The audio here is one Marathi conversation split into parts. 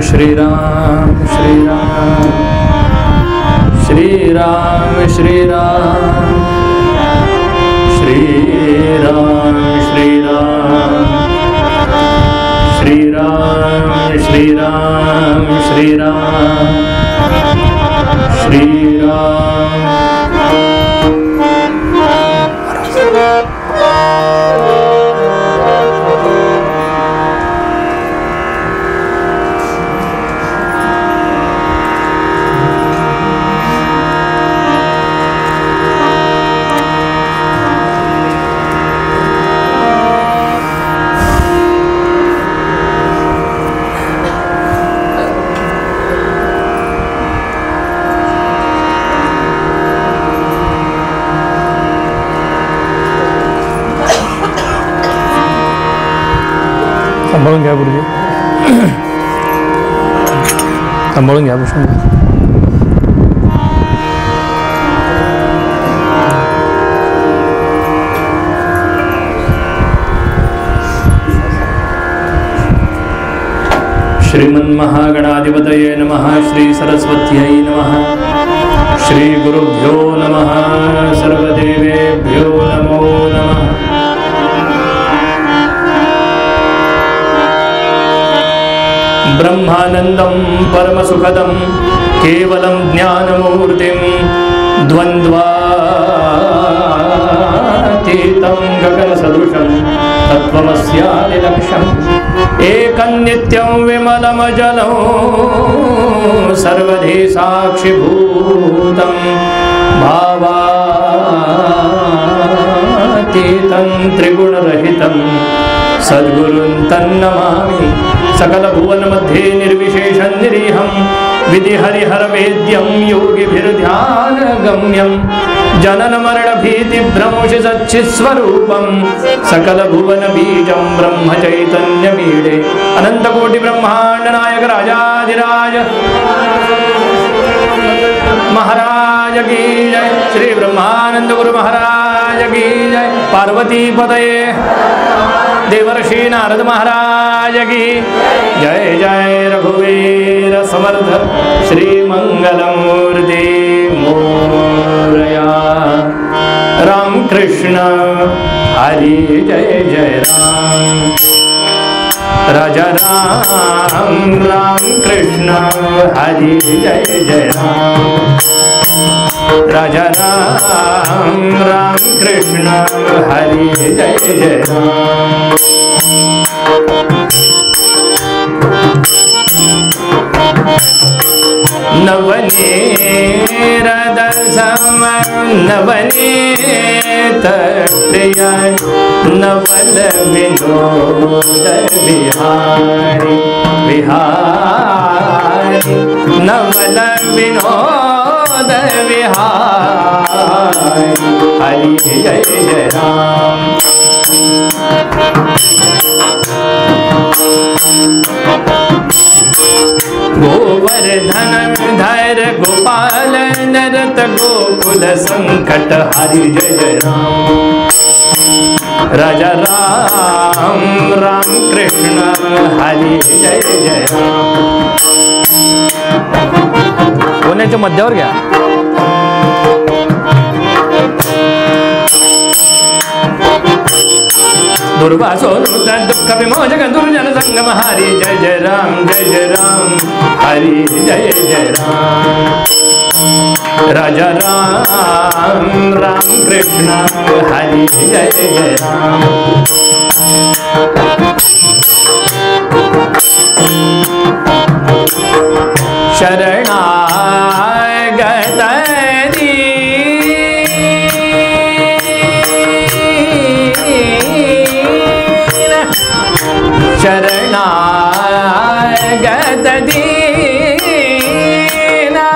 श्री राम श्री राम श्री राम श्री राम श्री राम श्री राम श्री राम श्री राम श्री राम श्री राम। सांभाळून घ्या गुरुजी, सांभाळून घ्या बसून घ्या. श्रीमन्महागणाधिपतये नमः. श्री सरस्वत्यै नमः. श्री गुरुभ्यो नमः. सर्वदेवेभ्यो नमो नमः. ब्रह्मानंदं परमसुखदं केवलं ज्ञानमूर्तिं द्वन्द्वातीतं गगनसदृशं तत्त्वमस्यादिलक्ष्यम् एकं नित्यं विमलमजलं सर्वधी साक्षिभूतं भावातीतं त्रिगुणरहितं सद्गुरुं तन्नमामि. सकलभुवनमध्ये निर्विशेषं निरीहं विधिहरिहरवेद्यं योगिभिर्ध्यानगम्यं जननमरणभीतिभ्रंशि सच्चित्स्वरूपं सकलभुवनबीजं ब्रह्मचैतन्यमीडे अनन्तकोटिब्रह्माण्डनायक राजाधिराज महाराज की जय. श्री ब्रह्मानंद गुरु महाराज की जय. पार्वती पतये देवर्षि नारद महाराज की जय. जय रघुवीर समर्थ श्री मंगलमूर्ति मोरया. राम कृष्ण हरि जय जय राम. राजा राम राम कृष्ण हरि जय जय राम. राजा राम राम कृष्ण हरि जय जय राम. नवनीत सम नवनीत प्रिय नवल विनोद विहारी विहारी नवल विनोद विहारी हरि जय जय राम. गोवर्धन धर गोपाल नरत गोकुल संकट हरि जय जय राम. राजा राम राम कृष्ण हरि जय जय राम. कोण्याच्या मध्यावर घ्या. दुर्वासोनुत दुःख विमोचक दुर्जन संगम हरि जय जय राम जय जय राम हरि जय जय राम. राजा राम राम कृष्ण हरि जय जय राम. शरणागत शरणागत दीना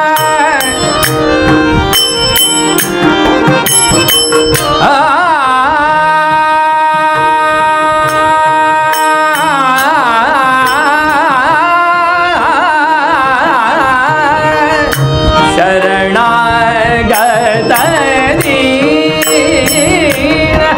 शरणागत दीना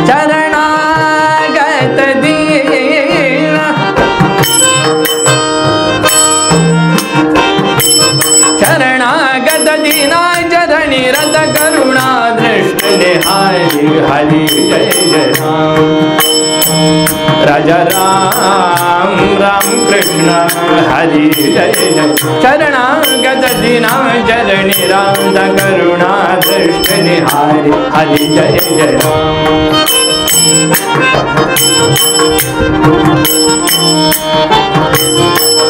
चरणागत दीन शरणागत दीना चरणी रत करुणा दृष्ट निहारी हरि जय जय राम राजा राम राम कृष्ण हरि जय जय शरणागत दीना चरणी रत करुणा दृष्ट निहारी हरि जय जय राम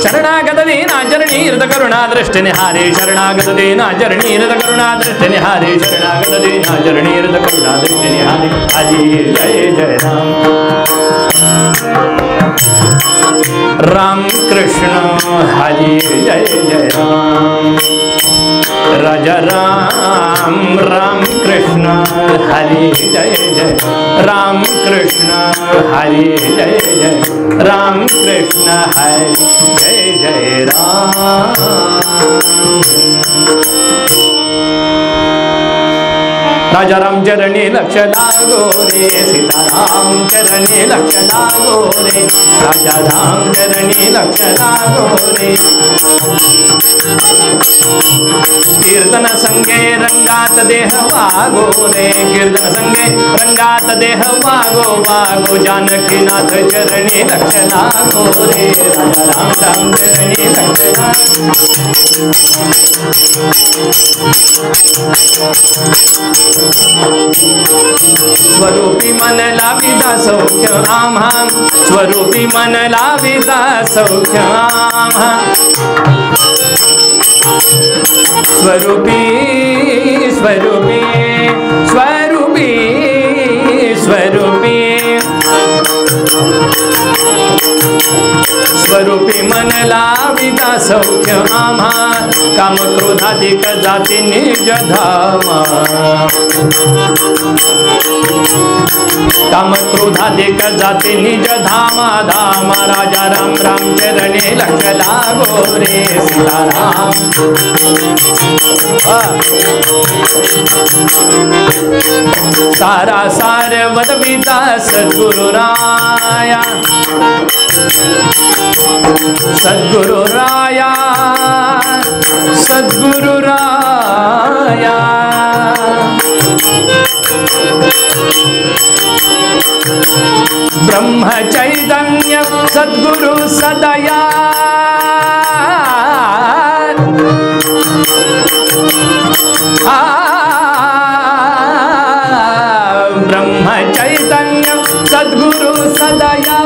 शरणागत दीना चरणी हृद करुणा दृष्टि निहारे शरणागत दीना चरणी हृद करुणा दृष्टि निहारे शरणागत दीना चरणी हृद करुणा दृष्टि निहारे हरि जय जय राम राम कृष्ण हरि जय जय राम राजा राम राम कृष्ण हरि जय जय राम कृष्ण हरि जय जय राम कृष्ण हरि जय जय राम राजा राम चरणी लक्ष लागो रे सीताराम चरणी लक्ष लागो रे राजा राम चरणी लक्ष लागो रे कीर्तन संगे रंगात देह वागो रे कीर्तन संगे रंगात देह वागो वागो जानकीनाथ चरणी लक्ष लागो रे राजा राम राम चरणी लक्ष लागो स्वरूपी मन लाविदा सौख्य आम्हा स्वरूपी मन लाविदा सौख्य आम्हा स्वरूपी स्वरूपी स्वरूपी स्वरूपी स्वरूपी मन लाविदा सौख्य आम्हा काम क्रोधाधिक जाती निज धामा काम क्रोधाधिक जाती निज धामा धामा राजा राम राम चरणी लक्ष लागो रे सीताराम सारा सार वदविदा सद्गुरु राया सद्गुरु राया सद्गुरु राया ब्रह्म चैतन्य सद्गुरु सदया ब्रह्म चैतन्य सद्गुरु सदया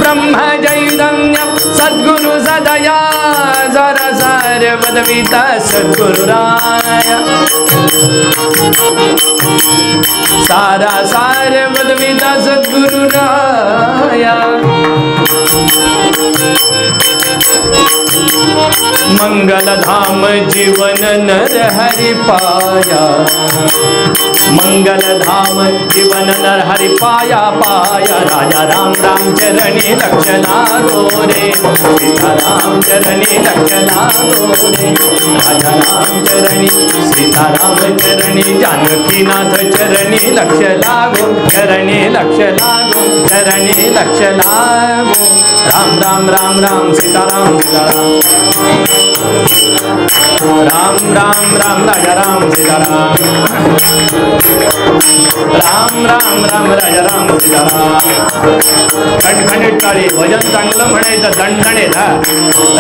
ब्रह्म चैतन्य सद्गुरु सदया जर सर वदविता सद्गुरु राया सारा सार वदविता सद्गुरु राया मंगल धाम जीवन नर हरि पाया मंगल धाम जीवन नर हरि पाया पाया राजा राम राम चरणी लक्ष लागो रे सीता राम चरणी लक्ष लागो रे राजा राम चरणी सीता राम चरणी जानकीनाथ चरणी लक्ष लागो चरणी लक्ष लागो चरणी लक्ष लागो राम राम राम राम सीताराम सीताराम राम राम राम राजा राम सीताराम राम राम राम राजा राम सीताराम खणखणीत टाळी भजन चांगलं म्हणायचं दणदणीत हा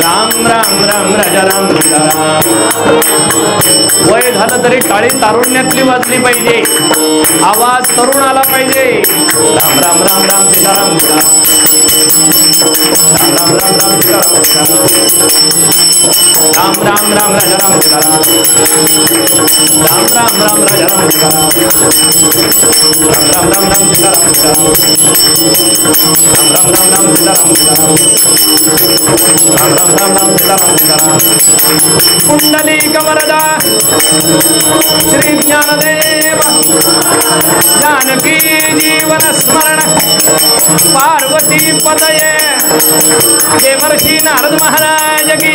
राम राम राम राजा राम सीताराम वय झालं तरी टाळी तारुण्यातली वाजली पाहिजे आवाज तरुण आला पाहिजे राम राम राम राम सीताराम सीताराम राम राम राम राम सीताराम राम राम राम राजा राम सीताराम राम राम राम राजा राम सीताराम राम राम राम राम सीताराम सीताराम राम पुंडलीक वरदा श्री ज्ञानदेव जानकी जीवन स्मरण पार्वती पदये देवर्षि नारद महाराज की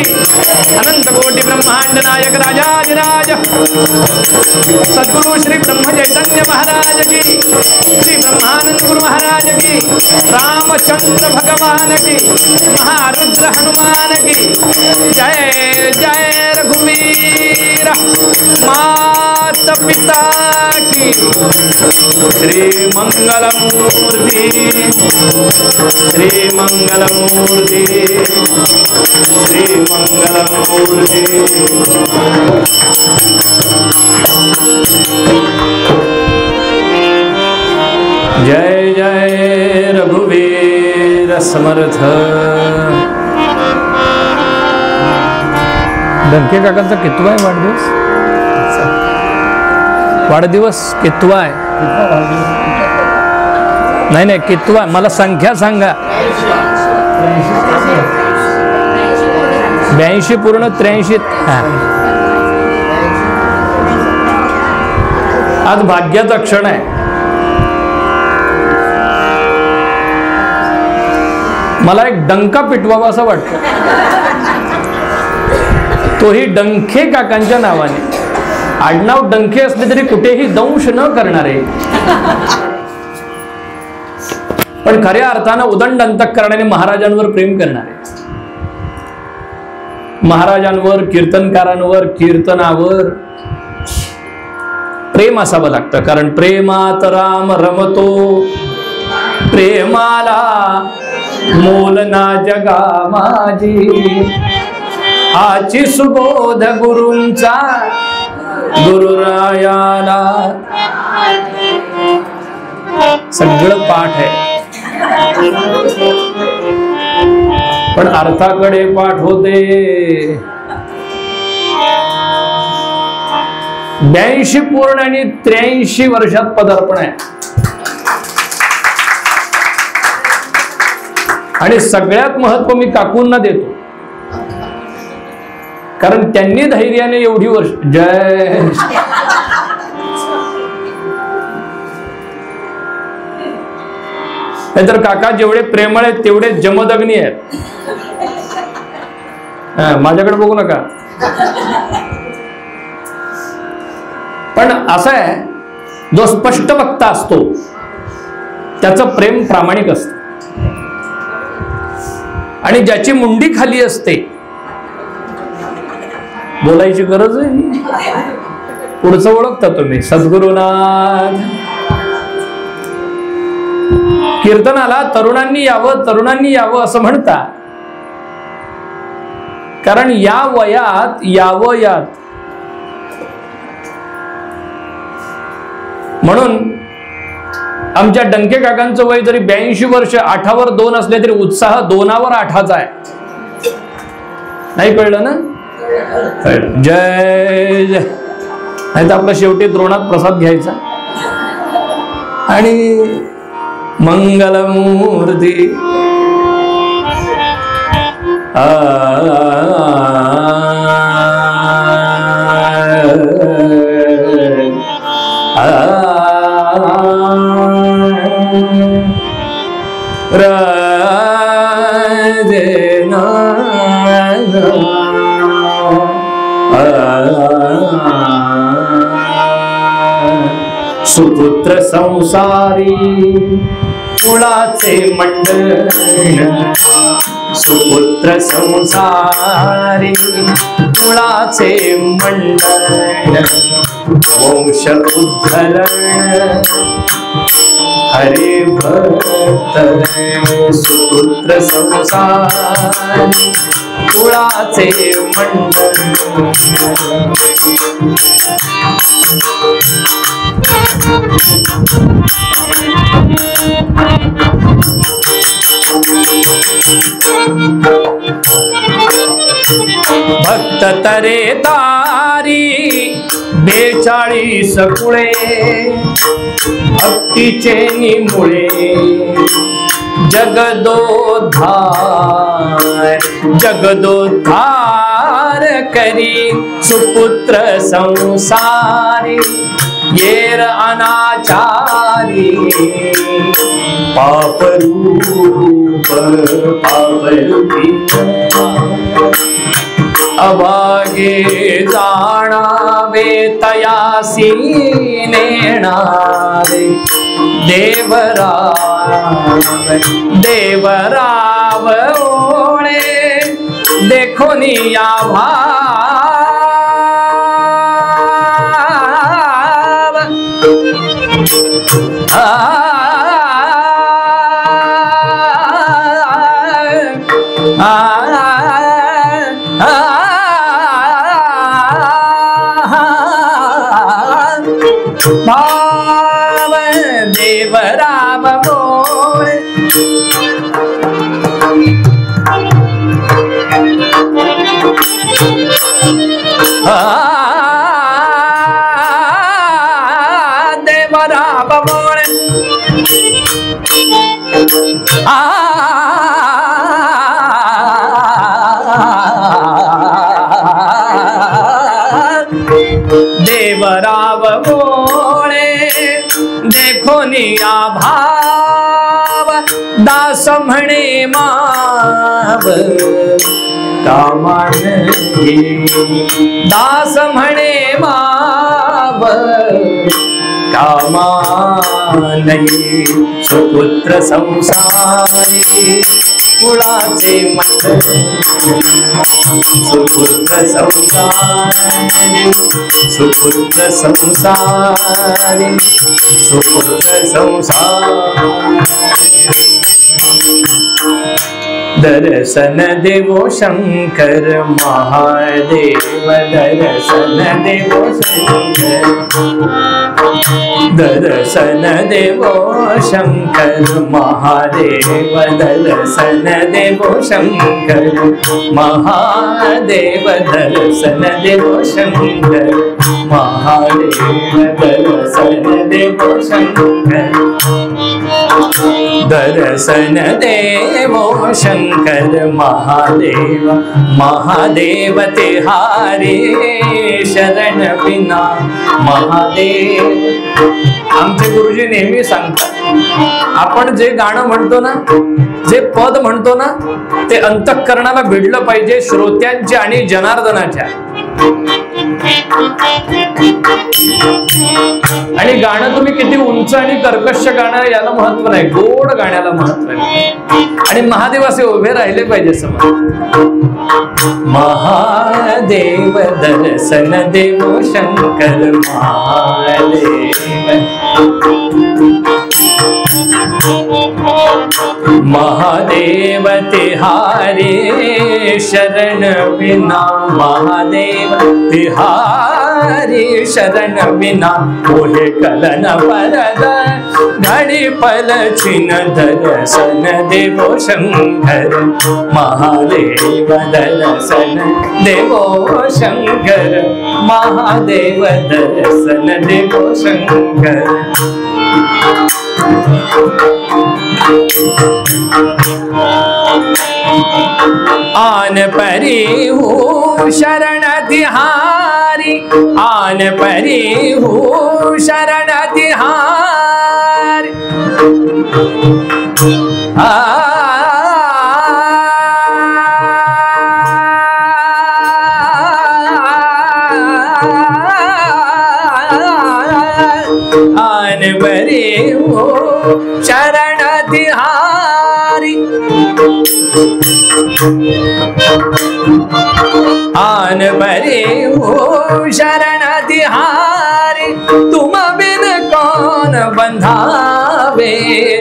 अनंत कोटि ब्रह्मांड नायक राजाधिराज सद्गुरु श्री ब्रह्म चैतन्य महाराज की श्री ब्रह्मानंद गुरु महाराज की रामचंद्र भगवान की महारुद्र हनुमान की जय जय रघुवीर मात पिता की श्री मंगलमूर्ति श्री मंगलमूर्ति श्री मंगलमूर्ति। जय जय रघुवीर समर्थ। डंके काकांचा कितवा आहे वाढदिवस? वाढदिवस कितवा आहे? नाही नाही कितवा, मला संख्या सांगा। 82 पूर्ण 83। आज भाग्याचा क्षण आहे। मला एक डंका पिटवावा असं वाटतं, तोही डंके काकांच्या नावाने। आडनाव डंके असले तरी कुठेही दंश न करणारे, पण खऱ्या अर्थानं उदंड अंतःकरणाने महाराजांवर प्रेम करणारे, महाराजांवर, कीर्तनकारांवर, कीर्तनावर प्रेम असावं लागतं। कारण प्रेमात राम रमतो, प्रेमाला मोल ना जगा माझी। आची सुबोध गुरूंचा, गुरुरायाला सगळं पाठ आहे, पण अर्थाकडे पाठ होते। 82 पूर्ण आणि 83 वर्षात पदार्पण आहे। आणि सगळ्यात महत्व मी काकूंना देतो, कारण त्यांनी धैर्याने एवढी वर्ष, जय तर काका जेवढे प्रेमळ आहेत तेवढे जमदग्नी आहेत। माझ्याकडे बघू नका। पण असं आहे, जो स्पष्ट वक्ता असतो त्याचं प्रेम प्रामाणिक असतं, आणि ज्याची मुंडी खाली असते बोलायची गरज आहे। पुढचं ओळखता तुम्ही, सद्गुरुनाथ। कीर्तनाला तरुणांनी यावं, तरुणांनी यावं असं म्हणता, कारण या वयात यावं यात। म्हणून आमच्या डंके काकांचं वय जरी 82 वर्ष, 8वर 2 असले तरी उत्साह 2वर 8चा आहे। नाही कळलं ना? जय जय। नाही तर आपला शेवटी द्रोणात प्रसाद घ्यायचा आणि मंगलमूर्ती। सुपुत्र संसारी कुळाचे मंडळ, सुपुत्र संसारी कुळाचे मंडळ। वंश उद्धरण हरे भक्त, सुपुत्र संसारी कुळाचे मंडळ। भक्त तरे तारी 42 कुळे, भक्तीचे निमुळे जगदोद्धार जगदोद्धार करी सुपुत्र संसारी येर अनाचारी पापरूप पापरूपी अभागे जाणावे तयासी नेणावे देवराव देवराव ओळे देखो निया भाव भाव देवराव मोळे देवराव मोळे देवराव मोळे देखो निया भाव दास म्हणे माव कामान घे दास म्हणे माव कामान घे सुपुत्र संसारी कुळाचे मंडळ सुपुत्र संसारी सुपुत्र संसारी सुपुत्र संसारी दर्शन देवो शंकर महादेव दर्शन देवो शंकर दर्शन देवो शंकर महादेव दर्शन देवो शंकर महादेव दर्शन देवो शंकर महादेव दर्शन देवो शंकर दर्शन देवो शंकर महादेव महादेव तिहारी शरण विना महादेव आमचे गुरुजी नेहमी सांगतात आपण जे गाणं म्हणतो ना जे पद म्हणतो ना ते अंतःकरणाला भिडलं पाहिजे श्रोत्यांच्या आणि जनार्दनाच्या आणि गाणं तुम्ही किती उंच आणि कर्कश गाणं याला महत्व नाही गोड गाण्याला महत्व आहे आणि महादेव असे उभे राहिले पाहिजे समोर महादेव दर्शन देवो शंकर महादेव महादेव तिहारी शरण विना महादेव तिहारी शरण विना मोहे कलन परद घड़ी पल छिन दर्शन देवो शंकर महादेव दर्शन देवो शंकर महादेव दर्शन देवो शंकर आन परी हूँ शरण तिहारी आन परी हूँ शरण तिहारी आन परी हूँ शरण तिहारी आन बरे हो शरण तिहारी तुम बिन कौन बंधावे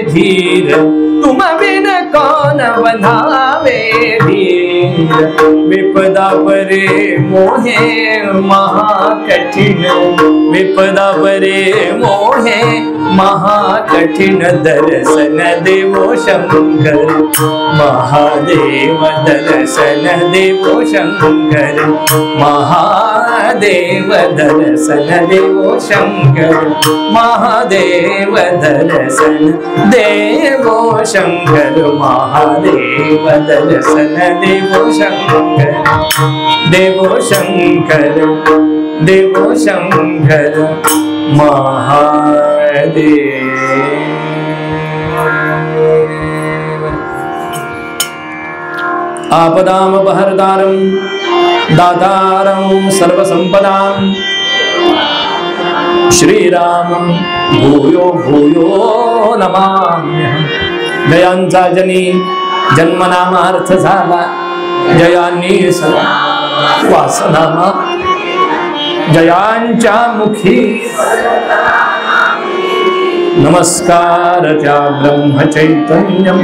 धीर तुम बिन कौन बंधावे धीर विपदा परे मोहे महाकठिन विपदा परे मोहे महाकठिन दर्शन देवो शंकर महादेव दर्शन देवो शंकर महादेव महादेव दर्शन देवो शंकर, महादेव दर्शन देवो शंकर, महादेव दर्शन देवो शंकर, देवो शंकर देवो शंकर महादेव। आपदामपहर्तारं दातारं सर्वसंपदां श्रीरामं भूयो भूयो नमाम्यहं। जयांचा जनी जन्मनामार्थ झाला, जयांनी सदा वासनामा, जयांच्या मुखी नमस्कार त्या ब्रह्मचैतन्यं।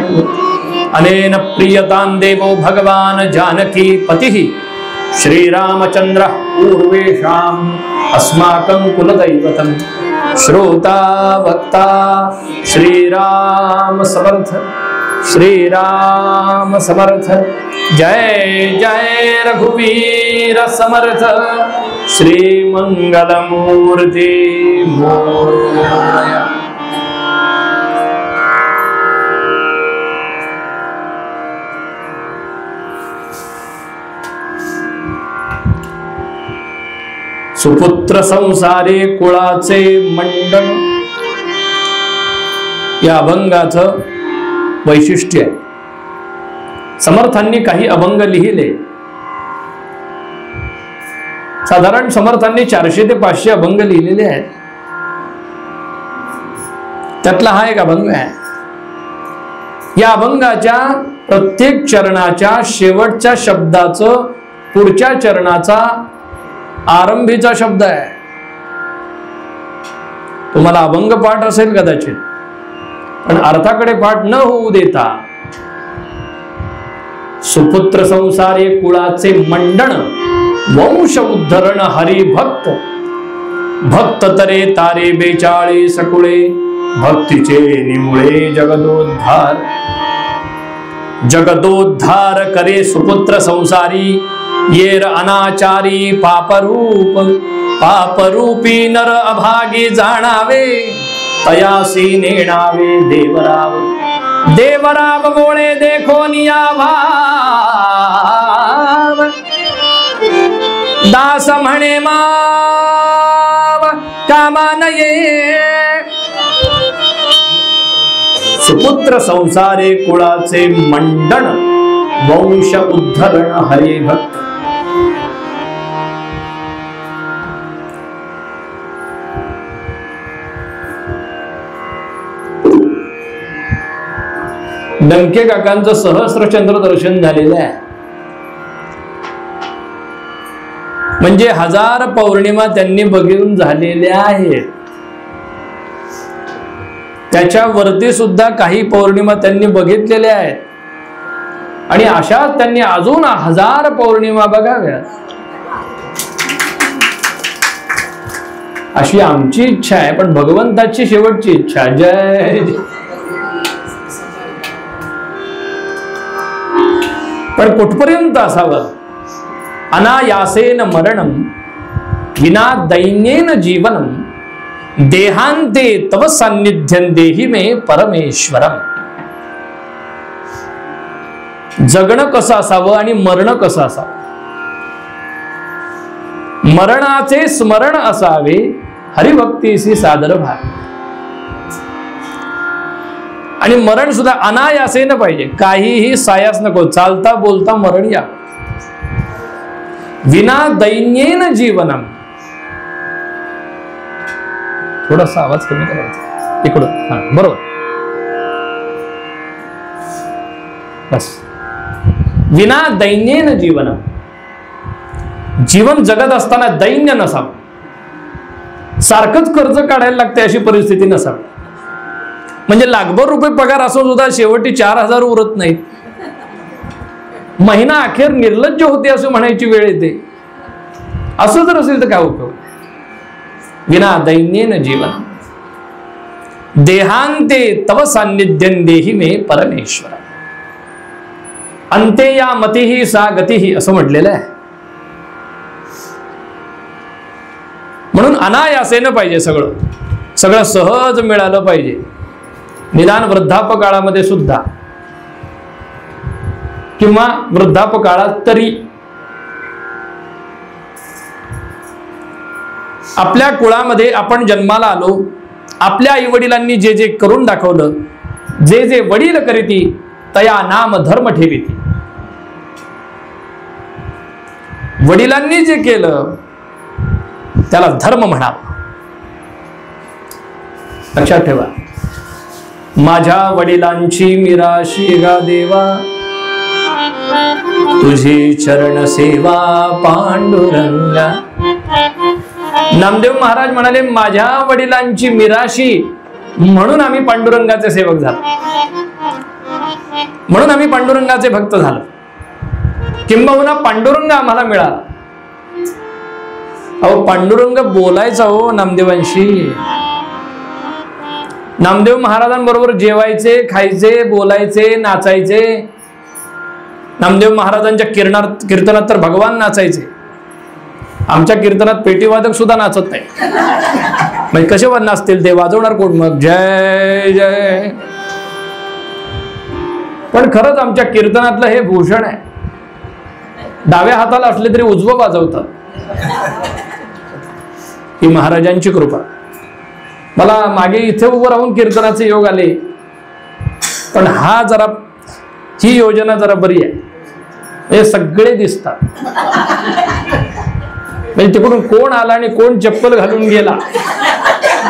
अनेन प्रियतां देवो भगवान जानकी पतिः श्रीरामचन्द्रः पूर्वेषाम् अस्माकं कुलदैवतं। श्रोता वक्ता श्रीराम समर्थ, श्रीराम समर्थ। जय जय रघुवीर समर्थ, श्रीमंगलमूर्ति मोरया। सुपुत्र संसारे कुळाचे मंडळ, या अभंगाचं वैशिष्ट्य आहे। समर्थांनी काही अभंग लिहिले, साधारण समर्थांनी 400 ते 500 अभंग लिहिलेले आहेत। त्यातला हा एक अभंग आहे। या अभंगाच्या प्रत्येक चरणाच्या शेवटच्या शब्दाचं पुढच्या चरणाचा आरंभीचा शब्द आहे। तुम्हाला अभंग पाठ असेल कदाचित, पण अर्थाकडे पाठ न होऊ देता सुपुत्र संसारे कुळाचे मंडण, वंश उद्धरण हरिभक्त, भक्त तरे तारे 42 कुळे, भक्तीचे निमुळे जगदोद्धार। जगदोद्धार करे सुपुत्र संसारी, येर अनाचारी पापरूप, पापरूपी नर अभागी जाणावे, तयासी नेणावे देवराव। देवराव बोळे देखो निया भाव, दास म्हणे माव कामा नये। सुपुत्र संसारे कुळाचे मंडण, वंश उद्धरण हरिभक्त। डंके काकांचं सहस्रचंद्र दर्शन झालेलं आहे, म्हणजे 1000 पौर्णिमा त्यांनी बघून झालेल्या आहेत। त्याच्यावरती सुद्धा काही पौर्णिमा त्यांनी बघितलेल्या आहेत, आणि अशा त्यांनी अजून 1000 पौर्णिमा बघाव्यात अशी आमची इच्छा आहे, पण भगवंताची शेवटची इच्छा। जय पण कुठपर्यंत असावं? अनायासेन मरणं विना दैन्येन जीवनं, देहांते तव सान्निध्यं देहि मे परमेश्वरम। जगणं कसं असावं आणि मरणं कसं असावं? मरणाचे स्मरण असावे, हरिभक्तीसी सादर भाग। आणि मरण सुद्धा अनायासेन पाहिजे, काहीही सायास नको, चालता बोलता मरण या। विना दैन्येन जीवनम, थोडासा आवाज कमी करायचा इकडून, हा बरोबर, बस। विना दैन्येन जीवनम, जीवन जगत असताना दैन्य नसावं, सारखंच कर्ज काढायला लागते अशी परिस्थिती नसावी। म्हणजे लाखभर रुपये पगार असून सुद्धा शेवटी 4000 उरत नाहीत, महिना अखेर निर्लज्ज होते असं म्हणायची वेळ येते। असं जर असेल तर काय उपयोग? विना दैन्येन जीवन, देहांते तव सान्निध्यं देहि मे परमेश्वर। अंते या मतिहि सा गतिहि असं म्हटलेलं आहे। म्हणून अनायासेनं पाहिजे, सगळं सगळं सहज मिळालं पाहिजे, निदान वृद्धापकाळामध्ये सुद्धा किंवा वृद्धापकाळात तरी. आपल्या कुळामध्ये आपण जन्माला आलो, आपल्या आई वडिलांनी जे जे करून दाखवलं, जे जे वडील करीती तया नाम धर्म ठेवीती. वडिलांनी जे केलं त्याला धर्म म्हणावं. लक्षात ठेवा, माझ्या वडिलांची मिराशी गा देवा, तुझी चरण सेवा पांडुरंगा. नामदेव महाराज म्हणाले, माझ्या वडिलांची मिराशी म्हणून आम्ही पांडुरंगाचे सेवक झालो, म्हणून आम्ही पांडुरंगाचे भक्त झालो, किंबहुना पांडुरंग आम्हाला मिळाला. अहो पांडुरंग बोलायचा हो नामदेवांशी. नामदेव महाराजांबरोबर जेवायचे, खायचे, बोलायचे, नाचायचे. नामदेव महाराजांच्या कीर्तनात तर भगवान नाचायचे. आमच्या कीर्तनात पेटीवादक सुद्धा नाचत नाही. म्हणजे कसे नाचतील ते, वाजवणार कोण मग? जय जय. पण खरंच आमच्या कीर्तनातलं हे भूषण आहे, डाव्या हाताला असले तरी उजवं वाजवतात. ही महाराजांची कृपा. मला मागे इथे उभं राहून कीर्तनाचे योग आले, पण ही योजना जरा बरी आहे, हे सगळे दिसतात. म्हणजे तिकडून कोण आला आणि कोण चप्पल घालून गेला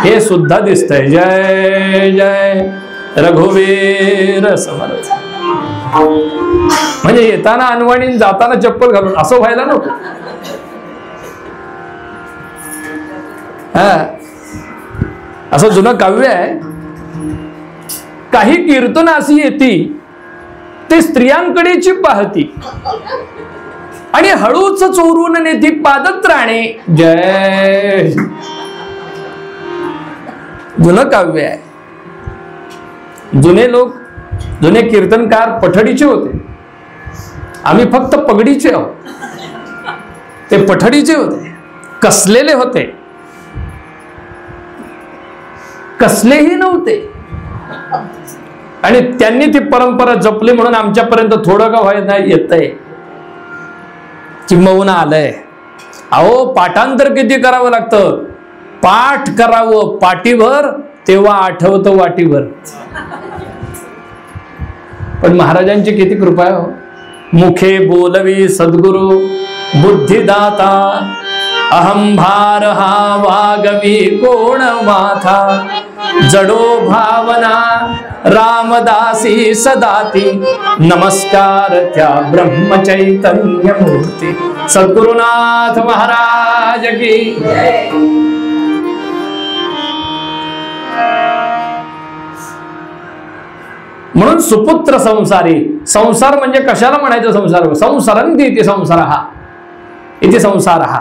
हे सुद्धा दिसतंय. जय जय रघुवीर समर्थ. म्हणजे येताना अनवाणी, जाताना चप्पल घालून असं व्हायला नको. असं जुनं काव्य आहे, काही कीर्तन अशी येती ते स्त्रियांकडेची पाहती आणि हळूच चोरून नेती पादत्राणे. जय. जुनं काव्य आहे. जुने कीर्तनकार पठडीचे होते, आम्ही फक्त पगडीचे आहोत. ते पठडीचे होते, कसलेले होते, कसलेही नव्हते. आणि त्यांनी ती परंपरा जपली म्हणून आमच्यापर्यंत थोडं का व्हायला येतंय, किंबहुना आलंय. अहो पाठांतर किती करावं लागतं, पाठ करावं पाठीभर, तेव्हा आठवतं वाटीभर. पण महाराजांची किती कृपा आहे हो. मुखे बोलवी सद्गुरु बुद्धिदाता, अहंभार हा वागवी कोण माथा, जडो भावना रामदासी सदाती, नमस्कार त्या ब्रह्मचैतन्य मूर्ती. सद्गुरुनाथ महाराज की. म्हणून सुपुत्र संसारी. संसार म्हणजे कशाला म्हणायचं? संसार संसारंती इति संसार हा, इति संसार हा.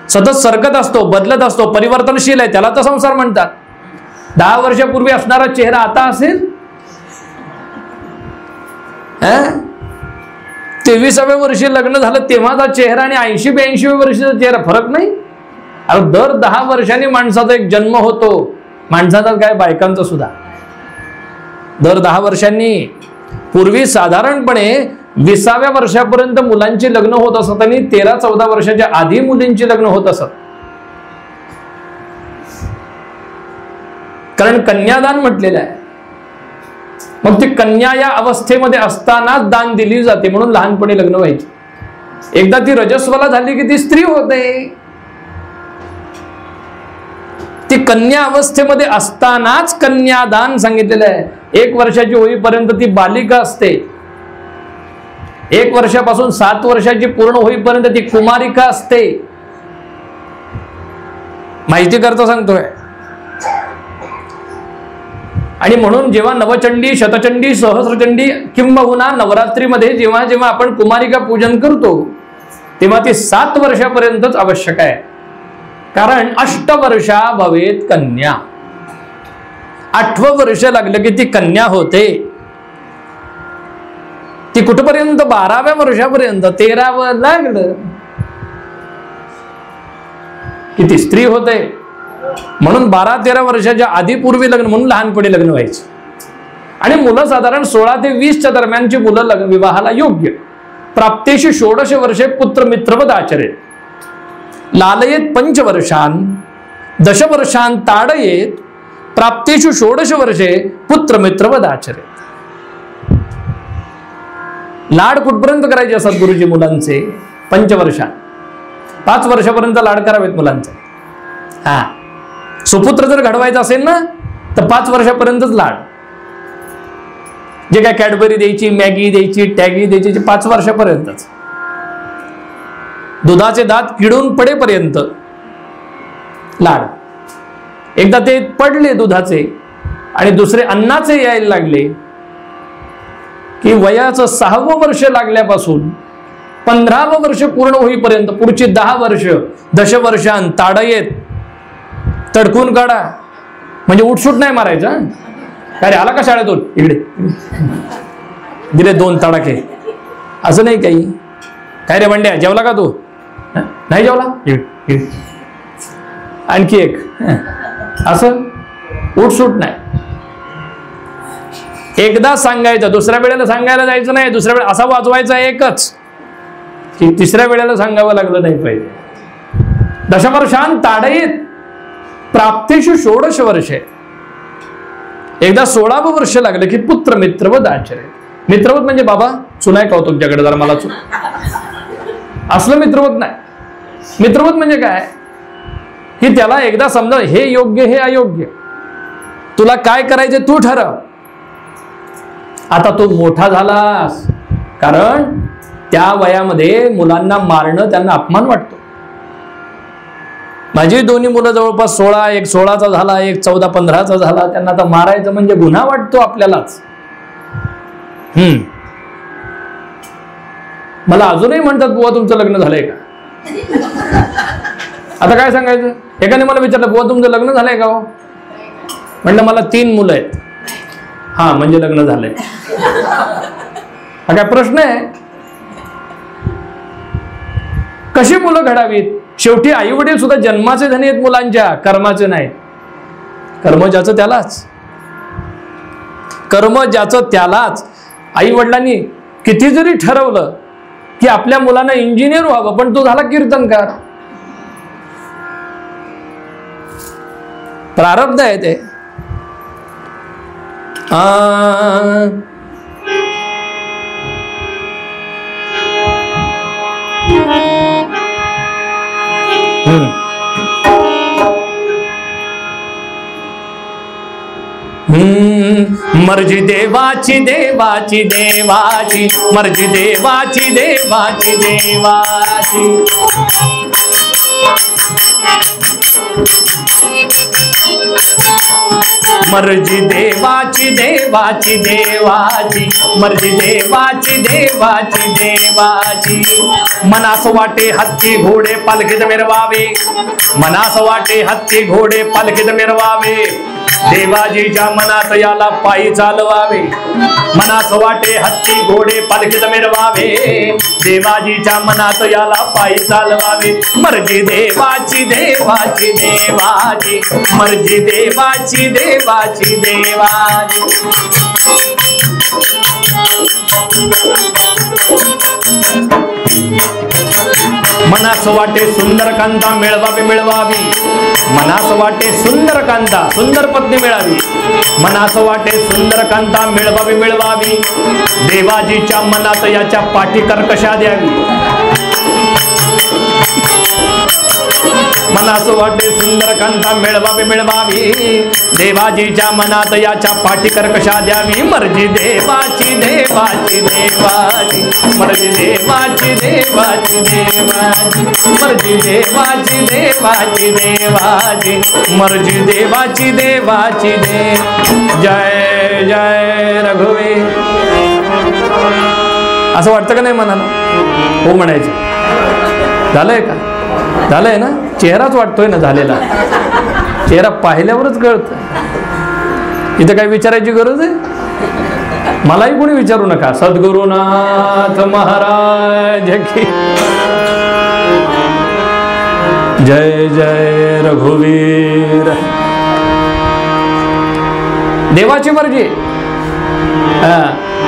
सतत सरकत असतो, बदलत असतो, परिवर्तनशील आहे, त्याला तर संसार म्हणतात. 10 वर्षापूर्वी असणारा चेहरा आता असेल, 23व्या वर्षी लग्न झालं तेव्हाचा चेहरा आणि 80-82व्या वर्षीचा चेहरा फरक नाही. अरे दर 10 वर्षांनी माणसाचा एक जन्म होतो, माणसाचा काय बायकांचा सुद्धा दर 10 वर्षांनी. पूर्वी साधारणपणे 20व्या वर्षापर्यंत मुलांची लग्न होत असत आणि 13-14 वर्षाच्या आधी मुलींची लग्न होत असत. कारण कन्यादान म्हटलेलं आहे. मग ती कन्या या अवस्थेमध्ये असतानाच दान दिली जाते, म्हणून लहानपणी लग्न व्हायची. एकदा ती रजस्वला झाली की ती स्त्री होते. ती कन्या अवस्थेमध्ये असतानाच कन्यादान सांगितलेलं आहे. 1 वर्षाची होईपर्यंत ती बालिका असते, 1 वर्षापासून 7 वर्षाची पूर्ण होईपर्यंत ती कुमारिका असते. माहिती करता सांगतोय. आणि म्हणून जेव्हा नवचंडी, शतचंडी, सहस्रचंडी किंबहुना नवरात्रीमध्ये जेव्हा जेव्हा आपण कुमारिका पूजन करतो तेव्हा ती 7 वर्षापर्यंतच आवश्यक आहे. कारण 8 वर्षा भवेत कन्या. 8वं वर्ष लागलं की ती कन्या होते. ती कुठपर्यंत? 12व्या वर्षापर्यंत. 13वं लागलं किती स्त्री होते, म्हणून 12-13 वर्षाच्या आधी पूर्वी लग्न, म्हणून लहानपणी लग्न व्हायचे. आणि मुलं साधारण 16 ते 20च्या दरम्यानची मुलं लग्न विवाहाला योग्य. प्राप्तेषु 16 वर्षे पुत्र मित्रवद आचरेत, लालयेत 5 वर्षान 10 वर्षान ताडयेत, प्राप्तेषु 16 वर्षे पुत्र मित्रवद आचरेत. लाड कुठपर्यंत करायचे असतात गुरुजी मुलांचे? 5 वर्षात, 5 वर्षापर्यंत लाड करावेत मुलांचे. हा, सुपुत्र जर घडवायचं असेल ना तर 5 वर्षापर्यंतच लाड. जे काय कॅडबरी द्यायची, मॅगी द्यायची, टॅगी द्यायची, 5 वर्षापर्यंतच. दुधाचे दात किडून पडेपर्यंत लाड. एकदा ते पडले दुधाचे आणि दुसरे अन्नाचे यायला लागले की वयाचं 6वं वर्ष लागल्यापासून 15वं वर्ष पूर्ण होईपर्यंत पुढची 10 वर्ष 10 वर्षांत ताडयेत, तडकून काढा. म्हणजे उठसूट नाही मारायचा. काय रे आला का शाळेतून, इकडे दिले 2 तडाखे, असं नाही काही. काय रे बंड्या जेवला का तू? नाही जेवला, आणखी एक, असं उठसूट नाही. एकदा सांगायचं, दुसऱ्या वेळेला सांगायला जायचं नाही. दुसऱ्या वेळेला असा वाजवायचा एकच की तिसऱ्या वेळेला सांगावं लागलं नाही पाहिजे. 10 वर्षांत ताडयेत, प्राप्तेषु 16 वर्षे. एकदा 16वं वर्ष लागलं की पुत्र मित्रवद आचरेत. मित्रवत म्हणजे बाबा चुनाय का तुमच्याकडे, जरा मला चुन, असलं मित्रवत नाही. मित्रवत म्हणजे काय की त्याला एकदा समजा हे योग्य हे अयोग्य, तुला काय करायचे तू ठरव. आता तू मोठा झालास, कारण त्या वयामध्ये मुलांना मारणं त्यांना अपमान वाटतो. माझी दोन्ही मुलं जवळपास 16, एक 16चा झाला, एक 14-15चा झाला. त्यांना आता मारायचं म्हणजे गुन्हा वाटतो आपल्यालाच. मला अजूनही म्हणतात बुवा तुमचं लग्न झालंय का? आता काय सांगायचं? एकाने मला विचारलं बुवा तुमचं लग्न झालंय का हो? म्हणलं मला 3 मुलं आहेत. हा म्हणजे लग्न झालंय. हा काय प्रश्न आहे? कशी मुलं घडावीत? शेवटी आई वडील सुद्धा जन्माचे धनी आहेत मुलांच्या, कर्माचे नाही. कर्म ज्याचं त्यालाच, कर्म ज्याचं त्यालाच. आई वडिलांनी किती जरी ठरवलं की आपल्या मुलांना इंजिनियर व्हावं, पण तो झाला कीर्तनकार. प्रारब्ध आहे ते. मर्जी देवाची देवाची देवाची, मर्जी देवाची देवाची देवाची. मर्जी देवाची देवाची देवाची, मर्जी देवाची देवाची देवाची. मनास वाटे हत्ती घोडे पालखीत मिरवावे, मनास वाटे हत्ती घोडे पालखीत मिरवावे. देवाजीच्या मनात याला पायी चालवावे, मनास वाटे हत्ती घोडे पालखीत मिरवावे. देवाजीच्या मनात याला पायी चालवावे. मर्जी देवाची देवाची देवाची, मर्जी देवाची देवाची देवाची. मनास वाटे सुंदर कांता मिळवावी मिळवावी, मनास वाटे सुंदर कांता सुंदर पत्नी मिळावी. मनास वाटे सुंदर कांता मिळवावी मिळवावी. देवाजीच्या मनात याच्या पाठी कर्कशा द्यावी. मनास वाटे सुंदर कांता मिळवावी मिळवावी. देवाजीच्या मनात याच्या पाठी कर्कशा द्यावी. मर्जी देवाची देवाची देवाची, मर्जी देवाची देवाची देवाची, मर्जी देवाची देवाची देवाची, मर्जी देवाची देवाची देव. जय जय रघुवीर. असं वाटतं का नाही मनाला? हो म्हणायचं. झालंय का? झालंय ना? चेहराच वाटतोय ना झालेला. चेहरा पाहिल्यावरच कळत. इथं काय विचारायची गरज आहे? मलाही कोणी विचारू नका. सद्गुरुनाथ महाराज की. जय जय रघुवीर. देवाची मर्जी.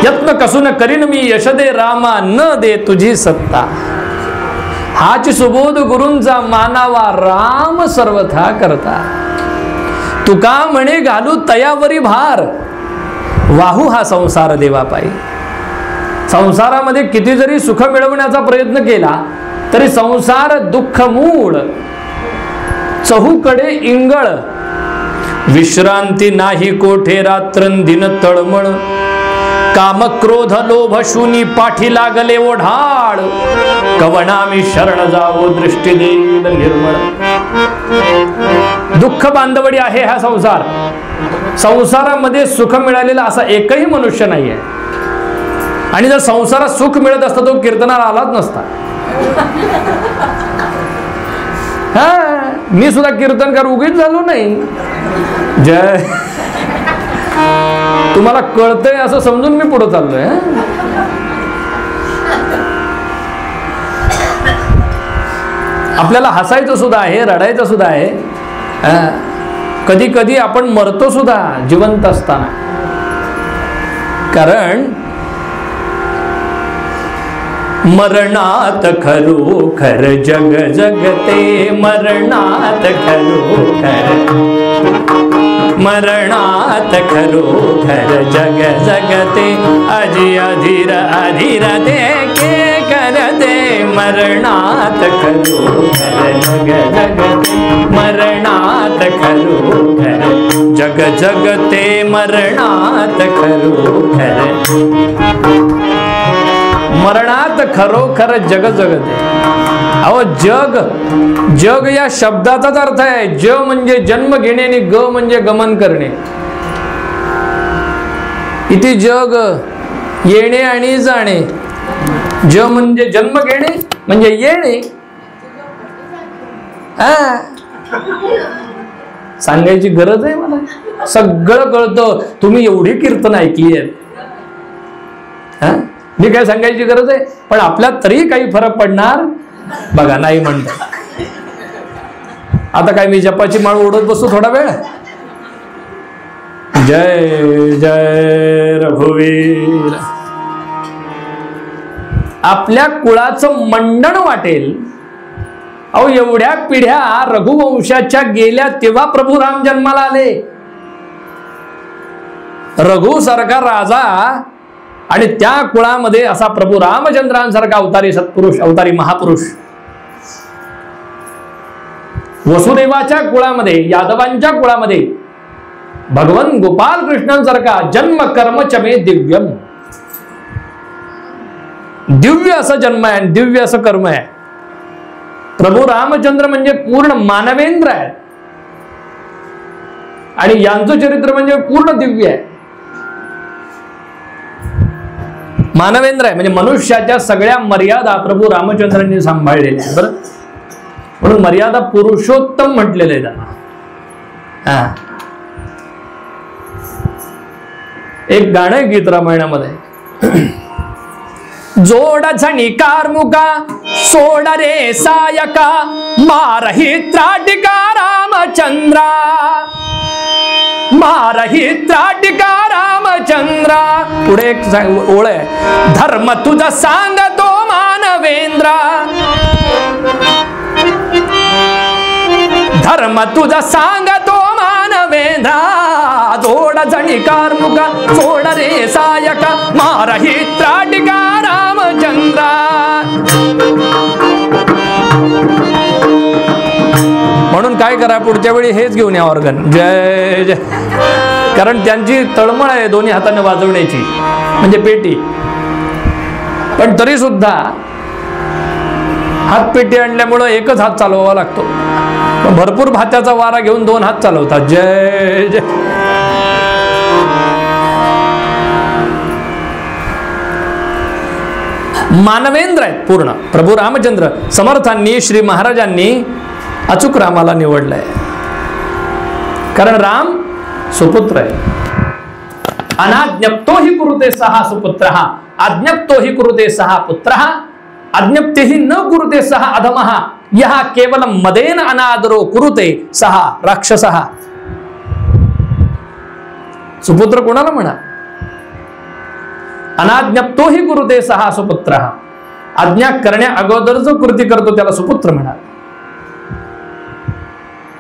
यत्न कसून करीन मी यश दे रामा न दे तुझी सत्ता. हाच सुबोध गुरूंचा मानावा राम सर्वथा करता. तुका म्हणे घालू तयावरी भार वाहू हा संसार देवापायी. संसारामध्ये किती जरी सुख मिळवण्याचा प्रयत्न केला तरी संसार दुःख मूळ चहूकडे इंगळ. विश्रांती नाही कोठे रात्रंदिन तळमळ. काम क्रोध लोभ शूनी पाठी लागले ओढाळ. कवनामी शरण जावो दृष्टी देईल निर्मळ. दुःख बांधवडी आहे हा संसार. संसारामध्ये सुख मिळालेला असा एकही मनुष्य नाहीये. आणि जर संसारात सुख मिळत असता तो कीर्तनाला आलाच नसता. मी सुद्धा कीर्तनकार उगीच झालो नाही. जय. तुम्हाला कळतंय असं समजून मी पुढे चाललोय. आपल्याला हसायचं सुद्धा आहे, रडायचं सुद्धा आहे. कधी कधी आपण मरतो सुद्धा जिवंत असताना. कारण मरणात खरोखर जग जगते. मरणात खरोखर. मरणात खरोखर जग जगते. अजी अधीर अधीर ते के करते. मरणात खरोखर जग जगते. मरणात खरोखर जग जगते. मरणात खरोखर. मरणात खरोखर जग जगते. अहो जग, जग या शब्दाचाच अर्थ आहे. ज म्हणजे जन्म घेणे आणि ग म्हणजे गमन करणे. इथे जग येणे आणि जाणे. ज म्हणजे जन्म घेणे म्हणजे येणे. सांगायची गरज आहे मला. सगळं कळतं. तुम्ही एवढी कीर्तन ऐकली आहेत. मी काय सांगायची गरज आहे. पण आपल्यात तरी काही फरक पडणार बघा नाही म्हणतात. आता काय मी जपाची माळ ओढत बसू थोडा वेळ. जय जय रघुवीर. आपल्या कुळाचं मंडण वाटेल. अहो एवढ्या पिढ्या रघुवंशाच्या गेल्या तेव्हा प्रभू राम जन्माला आले. रघु सारखा राजा आणि त्या कुळामध्ये असा प्रभू रामचंद्रांसारखा अवतारी सत्पुरुष, अवतारी महापुरुष. वसुदेवाच्या कुळामध्ये, यादवांच्या कुळामध्ये भगवान गोपाल कृष्णांसारखा जन्म कर्म चमे दिव्यम. दिव्य असं जन्म आहे, दिव्य असं कर्म आहे. प्रभू रामचंद्र म्हणजे पूर्ण मानवेंद्र आहे आणि यांचं चरित्र म्हणजे पूर्ण दिव्य आहे. मानवेंद्र आहे म्हणजे मनुष्याच्या सगळ्या मर्यादा प्रभू रामचंद्रांनी सांभाळलेल्या आहे. बरं, म्हणून मर्यादा पुरुषोत्तम म्हटलेलं आहे त्यांना. एक गाणं आहे गीत रामायणामध्ये. जोड झणी कारमुका सोड रे सायका मारही त्राटिका रामचंद्रा. मारही त्राटिका रामचंद्रा. पुढे एक ओळ आहे. धर्म तुझा सांगतो मानवेंद्रा. धर्म तुझा सांगतो मानवेंद्रा. जोड झणी कारमुका सोड रे सायका मारही त्राटिका रामचंद्रा. म्हणून काय करा, पुढच्या वेळी हेच घेऊन या ऑर्गन. जय जय. कारण त्यांची तळमळ आहे दोन्ही हाताने वाजवण्याची, म्हणजे पेटी. पण तरी सुद्धा हात पेटी आणल्यामुळं एकच हात चालवावा लागतो. भरपूर भात्याचा वारा घेऊन दोन हात चालवतात. जय जय. मानवेंद्र आहेत पूर्ण प्रभू रामचंद्र. समर्थांनी, श्री महाराजांनी अचूक रामाला निवडलंय. कारण राम सुपुत्र आहे. अनाज्ञप्तो हि कुरुते सहा सुपुत्रः. आज्ञप्तो हि कुरुते सहा पुत्रः. अज्ञप्तेहि न कुरुते सह अधमः यः केवलं मदेन अनादरो कुरुते सह राक्षसः. सुपुत्र कोणाला म्हणा? अनाज्ञप्तो ही कुरुते सहा सुपुत्र. आज्ञा करण्या अगोदर जो कृती करतो त्याला सुपुत्र म्हणा.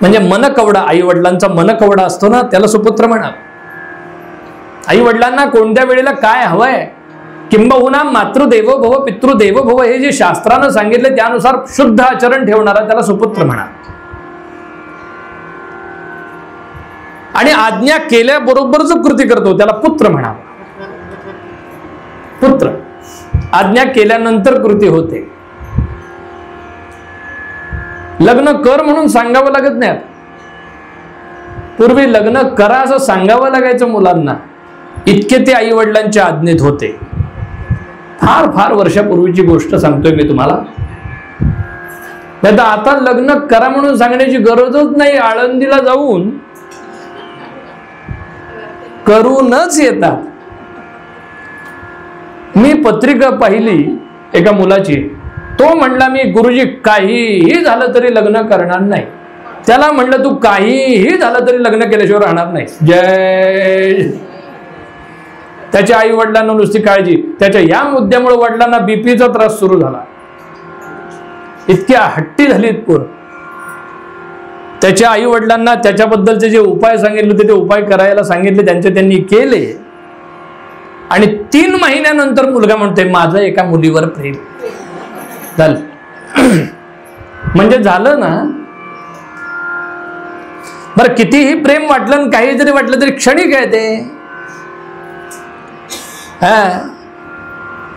म्हणजे मन कवडा, आई वडिलांचा मन कवडा असतो ना, त्याला सुपुत्र म्हणा. आई वडिलांना कोणत्या वेळेला काय हवंय, किंबहुना मातृदेवो भव पितृदेवो भव हे जे शास्त्रानं सांगितले त्यानुसार शुद्ध आचरण ठेवणारा त्याला सुपुत्र म्हणा. आणि आज्ञा केल्याबरोबर जो कृती करतो त्याला पुत्र म्हणावा. पुत्र. आज्ञा केल्यानंतर कृती होते. लग्न कर म्हणून सांगावं लागत नाही. पूर्वी लग्न करा असं सांगावं लागायचं मुलांना, इतके ते आई वडिलांच्या आज्ञेत होते. फार फार वर्षापूर्वीची गोष्ट सांगतोय मी तुम्हाला. आता लग्न करा म्हणून सांगण्याची गरजच नाही. आळंदीला जाऊन करूनच येतात. मी पत्रिका पाहिली एका मुलाची, तो म्हणला मी गुरुजी काहीही झालं तरी लग्न करणार नाही. त्याला म्हणलं तू काहीही झालं तरी लग्न केल्याशिवाय राहणार नाही. जय. त्याच्या आई वडिलांना नुसती काळजी. त्याच्या या मुद्द्यामुळे वडिलांना बीपीचा त्रास सुरू झाला. इतक्या हट्टी झालीत पोरं. त्याच्या आई वडिलांना त्याच्याबद्दलचे जे उपाय सांगितले होते ते उपाय करायला सांगितले, त्यांनी केले. आणि 3 महिन्यानंतर मुलगा म्हणतोय माझं एका मुलीवर प्रेम झालं. म्हणजे झालं ना. बरं, कितीही प्रेम वाटलं, काही जरी वाटलं तरी क्षणिक आहे ते.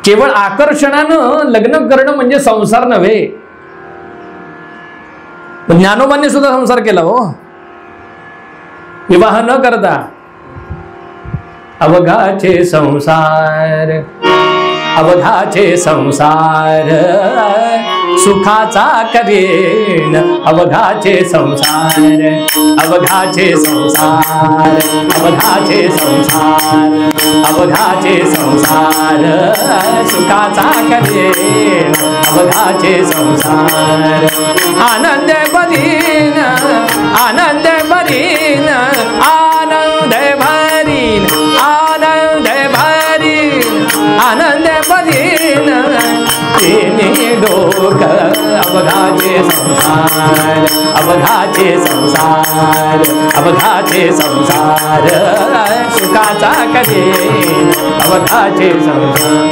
केवळ आकर्षणानं लग्न करणं म्हणजे संसार नव्हे. ज्ञानोबांनी सुद्धा संसार केला हो, विवाह न करता. अवघाचे संसार, अवघाचे संसार सुखाचा करेन. अवघाचे संसार, अवघाचे संसार, अवघाचे संसार, अवघाचे संसार सुखाचा करेन. अवघाचे संसार आनंद भरीन, आनंद भरीन, आनंद भरीन, आनंद भरीन, आनंद भरीन. तिन्ही डोक अवघाचे संसार, अवघाचे संसार, अवघाचे संसार सुखाचा करेन. अवघाचे संसार.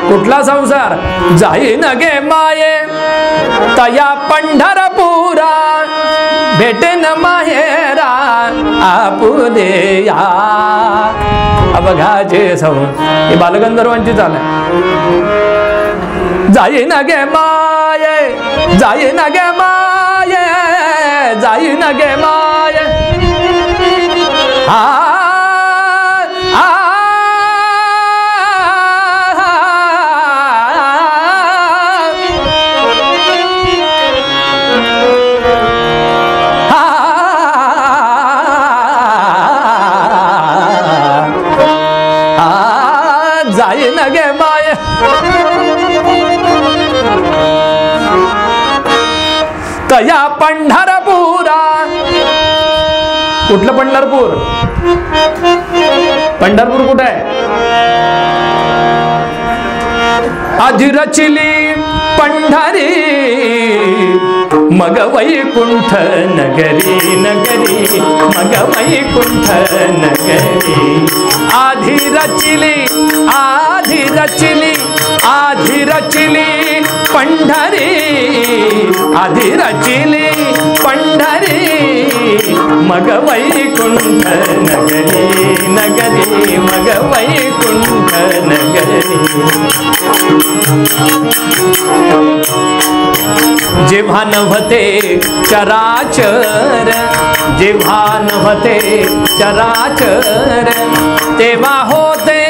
कुठला संसार? जाईन गे माये तया पंढरपुरा, भेटेन माहेरा आपुदेया. अवघाचे संसार. हे बालगंधर्वांची चाल आहे. जाईन गे माये, जाईन गे माये, जाईन गे माये. हा जाईन गे माय. तया पंढरपुरा. कुठलं पंढरपूर? पंढरपूर कुठं आहे? आधी रचिली पंढरी मग वैकुंठ नगरी, नगरी मग वैकुंठ नगरी. आधी रचिली, आधी रचिली, आधी रचिली पंढरी, आधी रचिली पंढरी मग वैकुंठ नगरी, नगरी मग वैकुंठ नगरी. जेव्हा नव्हते चराचर, जेव्हा नव्हते चराचर तेव्हा होते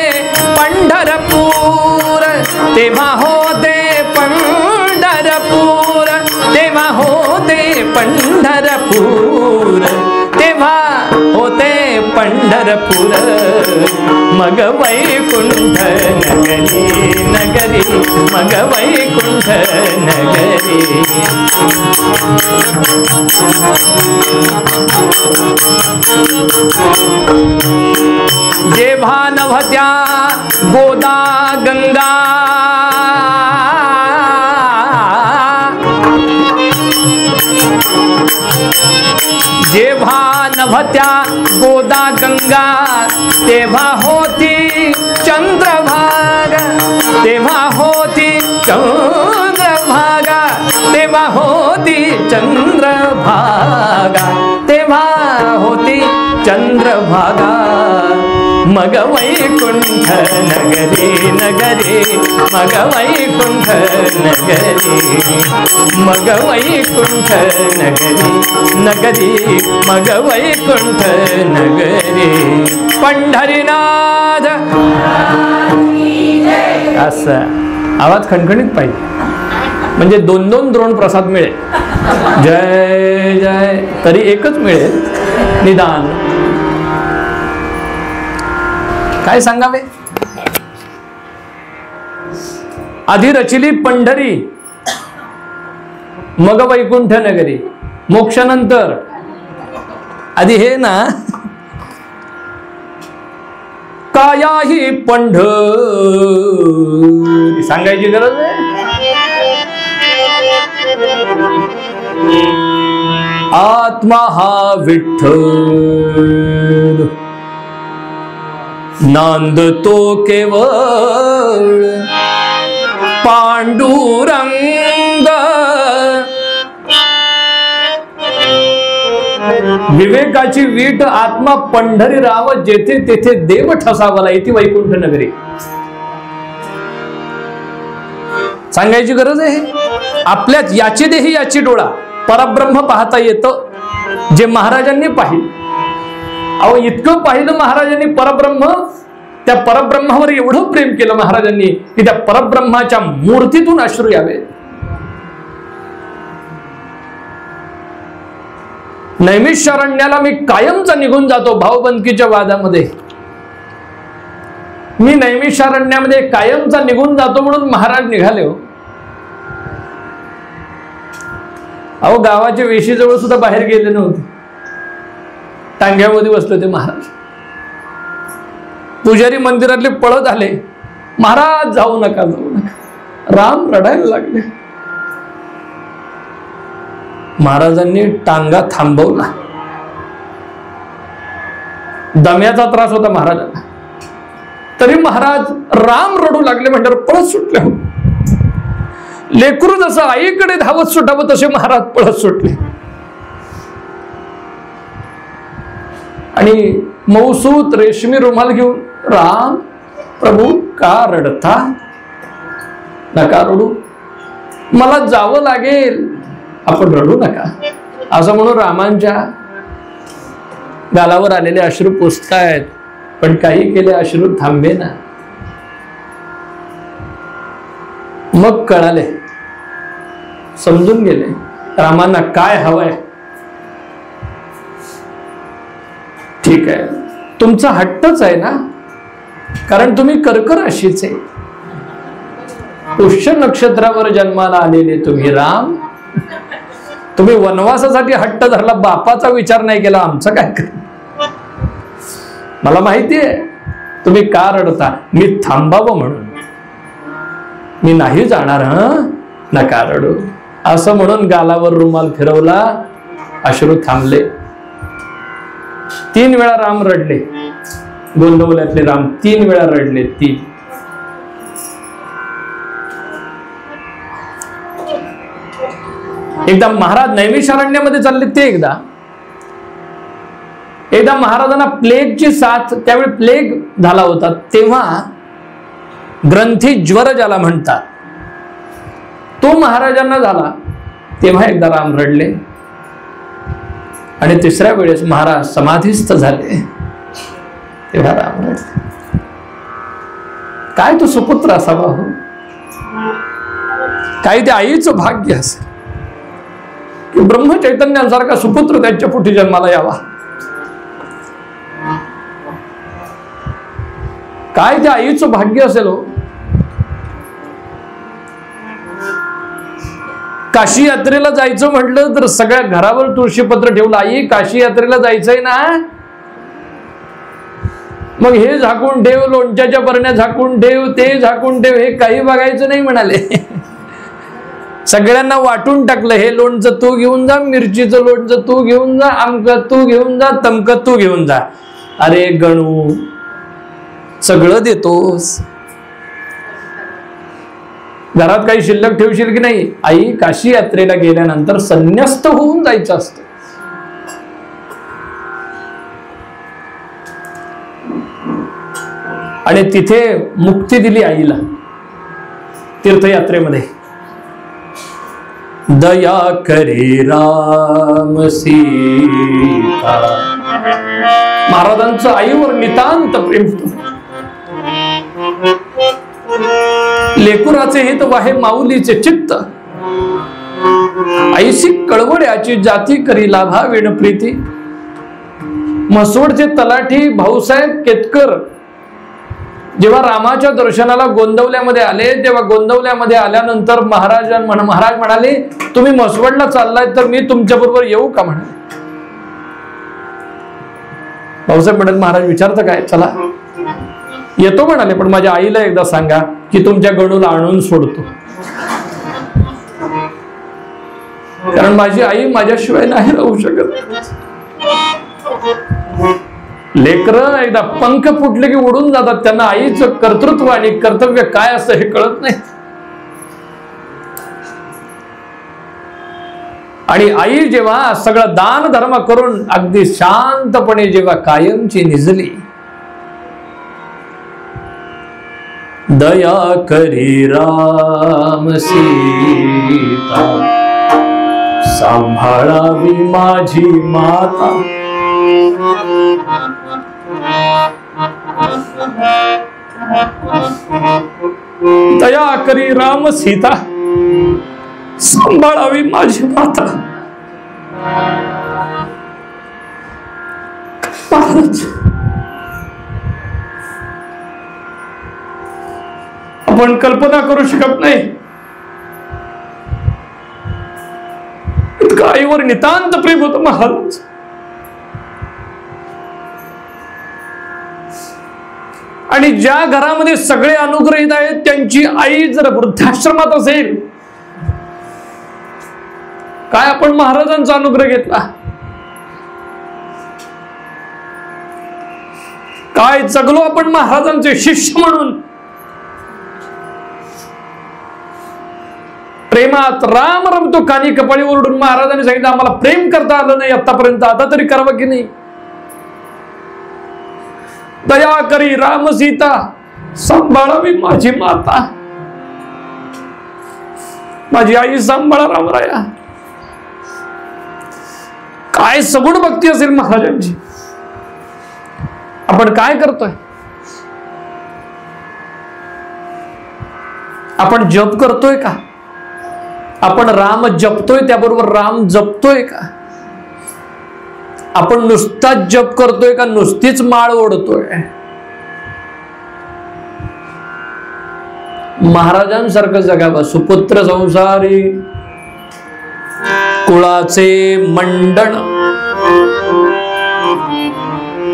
पंढरपूर, तेव्हा होते पंढरपूर, तेव्हा होते पंढरपूर, तेव्हा होते पंढरपूर मग वैकुंठ नगरी, नगरी नगरी मग वैकुंठ नगरी. जेव्हा नभत्या गोदा गंगा जेव्हा नभत्या गोदा गंगा तेव्हा होती चंद्रभागा तेव्हा होती चंद्रभागा तेव्हा होती चंद्रभागा तेव्हा होती चंद्रभागा. मग वैकुंठ नगरी नगरी मग वैकुंठ नगरी मग वैकुंठ नगरी नगरी मग वैकुंठ नगरी. पंढरीनाथ असं आवाज खणखणीत पाहिजे म्हणजे 2-2 द्रोण प्रसाद मिळेल. जय जय तरी एकच मिळेल निदान. काय सांगावे. आधी रचिली पंढरी मग वैकुंठ नगरी. मोक्षानंतर आधी हे ना कायाही पंढरी सांगायची गरज आहे. आत्मा हा विठ्ठल नांदतो केवळ पांडुरंग. विवेकाची वीट आत्मा पंढरी राव जेथे तेथे देव ठसावला इथे वैकुंठ नगरी. सांगायची गरज आहे. आपल्यात याची देही याची डोळा परब्रह्म पाहता येतं जे महाराजांनी पाहिलं. अहो इतकं पाहिलं महाराजांनी परब्रह्म. त्या परब्रह्मावर एवढं प्रेम केलं महाराजांनी की त्या परब्रह्माच्या मूर्तीतून अश्रू यावे. नैमिषारण्याला मी कायमचा निघून जातो भावबंदकीच्या वादामध्ये. मी नैमिषारण्यामध्ये कायमचा निघून जातो म्हणून महाराज निघाले हो. अहो गावाच्या वेशीजवळ सुद्धा बाहेर गेले नव्हते. टांग्यामध्ये बसले होते महाराज. पुजारी मंदिरातले पळत आले. महाराज जाऊ नका जाऊ नका. राम रडायला लागले. महाराजांनी टांगा थांबवला. दम्याचा त्रास होता महाराजांना. तरी महाराज राम रडू लागले म्हणल्यावर पळत सुटले. लेकरू जसं आईकडे धावत सुटावं तसे महाराज पळत सुटले. आणि मौसूत रेशमी रुमाल घेऊन राम प्रभू का रडता. नका रडू मला जावं लागेल. आपण रडू नका असं म्हणून रामांच्या गालावर आलेले अश्रू पुसतायत. पण काही केले अश्रू थांबे ना. मग कळाले समजून गेले रामांना काय हवंय. ठीक आहे तुमचा हट्टच आहे ना कारण तुम्ही कर्क राशीचे पुष्य नक्षत्रावर जन्माला आलेले तुम्ही राम. तुम्ही वनवासासाठी हट्ट धरला. बापाचा विचार नाही केला. आमचं काय कर. मला माहितीये तुम्ही का रडता. मी थांबावं म्हणून. मी नाही जाणार. नका रडू असं म्हणून गालावर रुमाल फिरवला. अश्रू थांबले. 3 वेळा राम रडले. गोंदवल्यातले राम 3 वेळा रडले. 3 एकदा महाराज नैमिषारण्यामध्ये चालले ते एकदा महाराजांना प्लेगची साथ. त्यावेळी प्लेग झाला होता. तेव्हा ग्रंथी ज्वर ज्याला म्हणतात तो महाराजांना झाला. तेव्हा एकदा राम रडले. आणि 3ऱ्या वेळेस महाराज समाधीस्थ झाले तेव्हा राम रडले. काय तो सुपुत्र असावा हो. काय ते आईचं भाग्य असेल की ब्रह्मचैतन्यांसारखा सुपुत्र त्यांच्या पोटी जन्माला यावा. काय त्या आईचं भाग्य असेल हो. काशी यात्रेला जायचं म्हटलं तर सगळ्या घरावर तुळशीपत्र ठेवलं. आई काशी यात्रेला जायचंय ना, मग हे झाकून ठेव, लोणच्याच्या बरण्या झाकून ठेव, ते झाकून ठेव, हे काही बघायचं नाही म्हणाले. सगळ्यांना वाटून टाकलं. हे लोणचं तू घेऊन जा, मिरचीचं लोणचं तू घेऊन जा, आमकं तू घेऊन जा, तमकं तू घेऊन जा. अरे गणू, सगळं देतोस, घरात काही शिल्लक ठेवशील की नाही? आई काशी यात्रेला गेल्यानंतर संन्यस्त होऊन जायचं असतं. आणि तिथे मुक्ती दिली आईला तीर्थयात्रेमध्ये. दया करी राम सीता. महाराजांचं आईवर नितांत प्रेम. लेकुराचे हित वाहे माऊलीचे चित्त. आईशी कळवड्याची जाती करी लाभा विण प्रीती. म्हसवडचे तलाठी भाऊसाहेब केतकर जेव्हा रामाच्या दर्शनाला गोंदवल्यामध्ये आले, तेव्हा गोंदवल्यामध्ये आल्यानंतर महाराज म्हणाले, तुम्ही म्हसवडला चाललाय तर मी तुमच्या बरोबर येऊ का म्हणाले. भाऊसाहेब म्हणत, महाराज विचारतं काय, चला येतो म्हणाले, पण माझ्या आईला एकदा सांगा की तुमच्या गणूला आणून सोडतो, कारण माझी आई माझ्याशिवाय नाही राहू शकत. लेकरं एकदा पंख फुटले की उडून जातात. त्यांना आईचं कर्तृत्व आणि कर्तव्य काय असतं हे कळत नाही. आणि आई जेव्हा सगळं दान धर्म करून अगदी शांतपणे जेव्हा कायमची निजली, दया करी राम सीता, सांभाळावी माझी माता. दया करी राम सीता, सांभाळावी माझी माता. आपण कल्पना करू शकत नाही इतकं आईवर नितांत प्रेम होतं महाराज. आणि ज्या घरामध्ये सगळे अनुग्रहित आहेत त्यांची आई जर वृद्धाश्रमात असेल, काय आपण महाराजांचा अनुग्रह घेतला, काय जगलो आपण महाराजांचे शिष्य म्हणून. प्रेमात राम रमतो कानी कपाळी ओरडून महाराजांनी सांगितलं, आम्हाला प्रेम करता आलं नाही आतापर्यंत, आता तरी करावं की नाही. दया करी राम सीता, सांभाळावी माझी माता. माझी आई सांभाळा रामराया. काय सगुण भक्ती असेल महाराजांची. आपण काय करतोय? आपण जप करतोय का? आपण राम जपतोय त्याबरोबर राम जपतोय का? आपण नुसताच जप करतोय का नुसतीच माळ ओढतोय? महाराजांसारखं जगावं. सुपुत्र संसारी कुळाचे मंडण.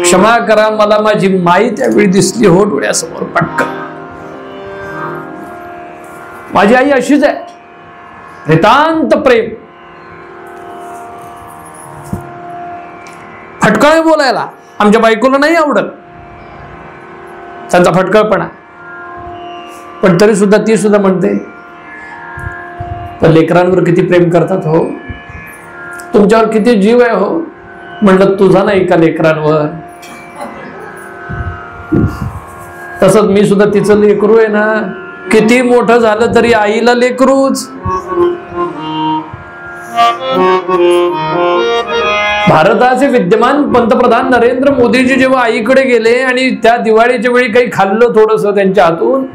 क्षमा करा, मला माझी माई त्यावेळी दिसली हो डोळ्यासमोर पटकन. माझी आई अशीच आहे, नितांत प्रेम. फटकळ बोलायला आमच्या बायकोला नाही आवडत, त्यांचा फटकळपणा. पण तरी सुद्धा ती सुद्धा म्हणते, पण लेकरांवर किती प्रेम करतात हो, तुमच्यावर किती जीव आहे हो. म्हणलं तुझा नाही का लेकरांवर? तसंच मी सुद्धा तिचं लेकरू आहे ना. किती मोठं झालं तरी आईला लेकरूच. भारताचे विद्यमान पंतप्रधान नरेंद्र मोदीजी जेव्हा आईकडे गेले आणि त्या दिवाळीच्या वेळी काही खाल्लं थोडस त्यांच्या हातून,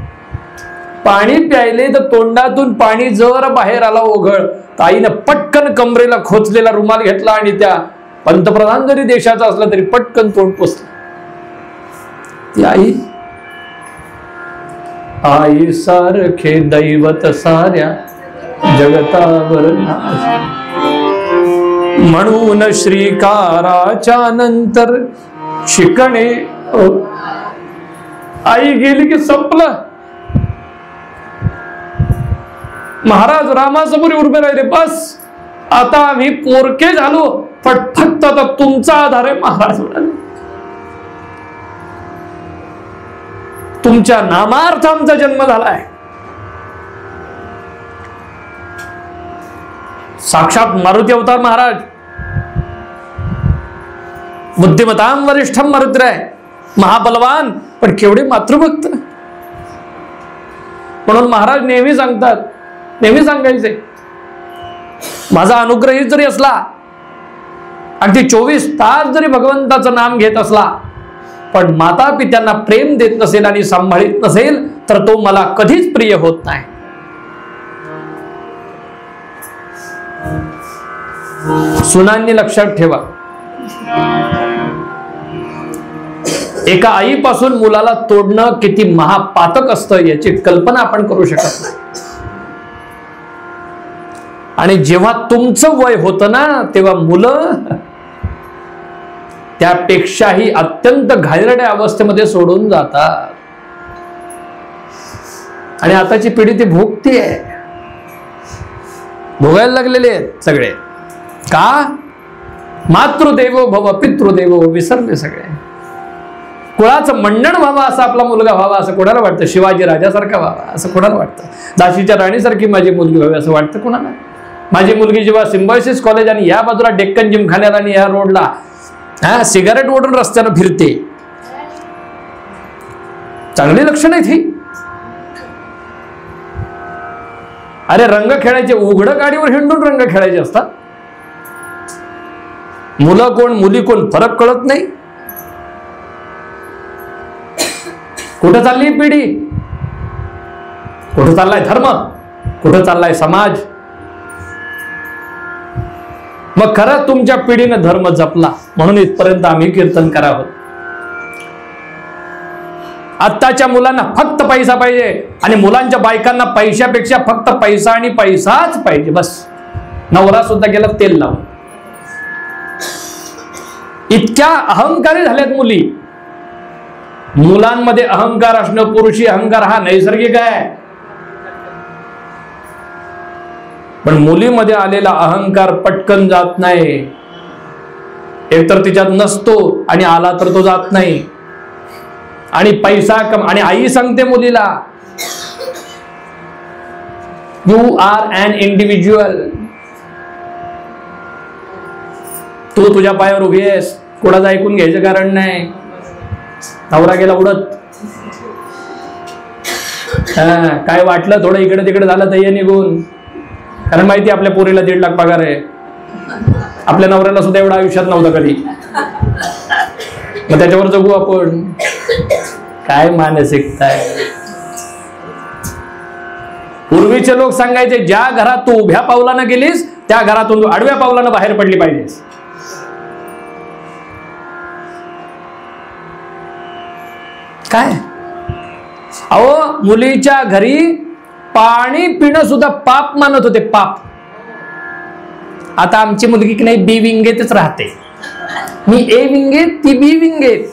पाणी प्यायले तर तोंडातून पाणी जर बाहेर आला ओघळ, तर आईनं पटकन कमरेला खोचलेला रुमाल घेतला आणि त्या पंतप्रधान जरी देशाचा असला तरी पटकन तोंड पुसलं. ती आई, आई सारखे दैवत साऱ्या जगतावर नाश. म्हणून श्रीकाराच्या नंतर शिकणे. आई गेली की संपलं. महाराज रामासमोर उभे राहिले. बस आता आम्ही पोरके झालो. फक्त आता तुमचा आधार आहे महाराज म्हणाले. तुमच्या नामार्थ आमचा जन्म झालाय. साक्षात मारुती अवतार महाराज. बुद्धिमतां वरिष्ठम मारुती आहे. महाबलवान पण केवढे मातृभक्त. म्हणून महाराज नेहमी सांगतात, नेहमी सांगायचे, माझा अनुग्रही जरी असला, अगदी 24 तास जरी भगवंताचं नाम घेत असला, पण माता पित्यांना प्रेम देत नसेल आणि सांभाळीत नसेल तर तो मला कधीच प्रिय होत नाही. सुनांनी लक्षात ठेवा, एका आईपासून मुलाला तोडणं किती महापातक असतं याची कल्पना आपण करू शकत नाही. आणि जेव्हा तुमचं वय होतं ना, तेव्हा मुलं त्यापेक्षाही अत्यंत घाणेरड्या अवस्थेमध्ये सोडून जातात. आणि आताची पिढी ती भोगती आहे, भोगायला लागलेले आहेत सगळे. का? मातृदेवो भव पितृदेवो विसरले सगळे. कुळाचं मंडण व्हावं असं आपला मुलगा व्हावा असं कोणाला वाटतं? शिवाजी राजासारखा व्हावा असं कोणाला वाटतं? दाशीच्या राणीसारखी माझी मुलगी व्हावी असं वाटतं कोणाला? माझी मुलगी जेव्हा सिम्बायोसिस कॉलेज आणि या बाजूला डेक्कन जिमखान्याला आणि या रोडला सिगारेट ओढून रस्त्यानं फिरते, चांगली लक्षणं आहेत ही. अरे रंग खेळायचे, उघडं गाडीवर हिंडून रंग खेळायचे असतात. मुलं कोण मुली कोण फरक कळत नाही. कुठं चालली पिढी? कुठं चाललाय धर्म? कुठं चाललाय समाज? मग खरं तुमच्या पिढीने धर्म जपला म्हणून इथपर्यंत आम्ही कीर्तन करावं. आत्ताच्या मुलांना फक्त पैसा पाहिजे आणि मुलांच्या बायकांना पैशापेक्षा फक्त पैसा आणि पैसाच पाहिजे. बस नवरा सुद्धा गेला तेल लावून. इतक्या अहंकारी झाल्यात मुली. मुलांमध्ये अहंकार असणं, पुरुषी अहंकार हा नैसर्गिक आहे, पण मुलीमध्ये आलेला अहंकार पटकन जात नाही. एकतर तिच्यात नसतो आणि आला तर तो जात नाही. आणि पैसा कम. आणि आई सांगते मुलीला, यू आर अन इंडिव्हिज्युअल. तू तुझ्या पायावर उभी आहेस, कोणाचं ऐकून घ्यायचं कारण नाही. नवरा गेला उडत. काय वाटलं थोडं इकडे तिकडे झालं तर ये निघून, कारण माहिती आपल्या पोरीला 1.5 लाख पगार आहे. आपल्या नवऱ्याला सुद्धा एवढा आयुष्यात नव्हता कधी, मग त्याच्यावर जगू आपण. काय मानसिकता आहे. पूर्वीचे लोक सांगायचे, ज्या घरात तू उभ्या पावलानं गेलीस त्या घरातून तू आडव्या पावलानं बाहेर पडली पाहिजेस. काय अहो, मुलीच्या घरी पाणी पिणं सुद्धा पाप मानत होते, पाप. आता आमची मुलगी की नाही बी विंगेतच राहते. मी ए विंगेत, ती बी विंगेत,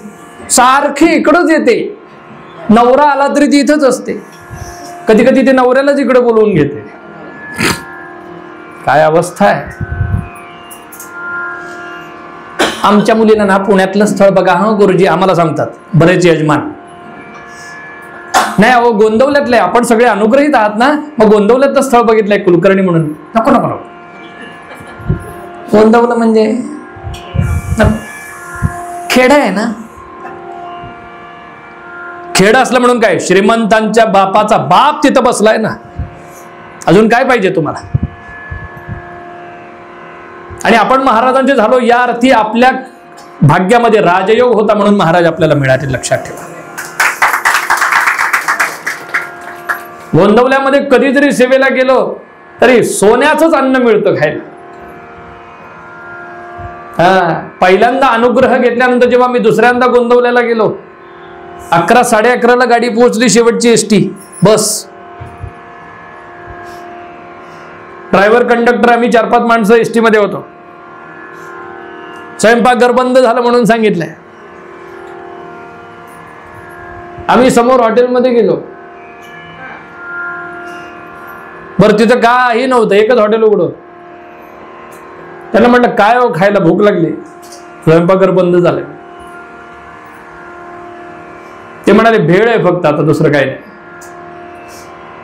सारखी इकडंच येते. नवरा आला तरी ती इथंच असते. कधी कधी ते नवऱ्यालाच इकडे बोलवून घेते. काय अवस्था आहे. आमच्या मुलीला ना पुण्यातलं स्थळ बघा. हा गुरुजी आम्हाला सांगतात बरेच यजमान. नाही अहो गोंदवल्यातलं आहे. आपण सगळे अनुग्रहित आहात ना, मग गोंदवल्यातलं स्थळ बघितलंय कुलकर्णी म्हणून. नको नको नको. गोंदवलं म्हणजे खेड आहे ना. खेड असलं म्हणून काय, श्रीमंतांच्या बापाचा बाप तिथं बसलाय ना. अजून काय पाहिजे तुम्हाला. आणि आपण महाराजांचे झालो या अर्थी आपल्या भाग्यामध्ये राजयोग होता म्हणून महाराज आपल्याला मिळाले. लक्षात ठेवा. गोंदवल्यामध्ये कधी जरी सेवेला गेलो तरी सोन्याचंच अन्न मिळतं खायला. पहिल्यांदा अनुग्रह घेतल्यानंतर जेव्हा मी दुसऱ्यांदा गोंदवल्याला गेलो, 11, 11:30 गाडी पोहोचली, शेवटची एसटी बस. ड्रायव्हर कंडक्टर आम्ही 4-5 माणसं एसटी मध्ये होतो. स्वयंपाकघर बंद झालं म्हणून सांगितलंय. आम्ही समोर हॉटेलमध्ये गेलो. बरं तिथं काही नव्हतं, एकच हॉटेल उघडं. त्यांना म्हटलं काय हो खायला, भूक लागली. स्वयंपाकघर बंद झालं. ते म्हणाले भेळ आहे फक्त, आता दुसरं काय नाही.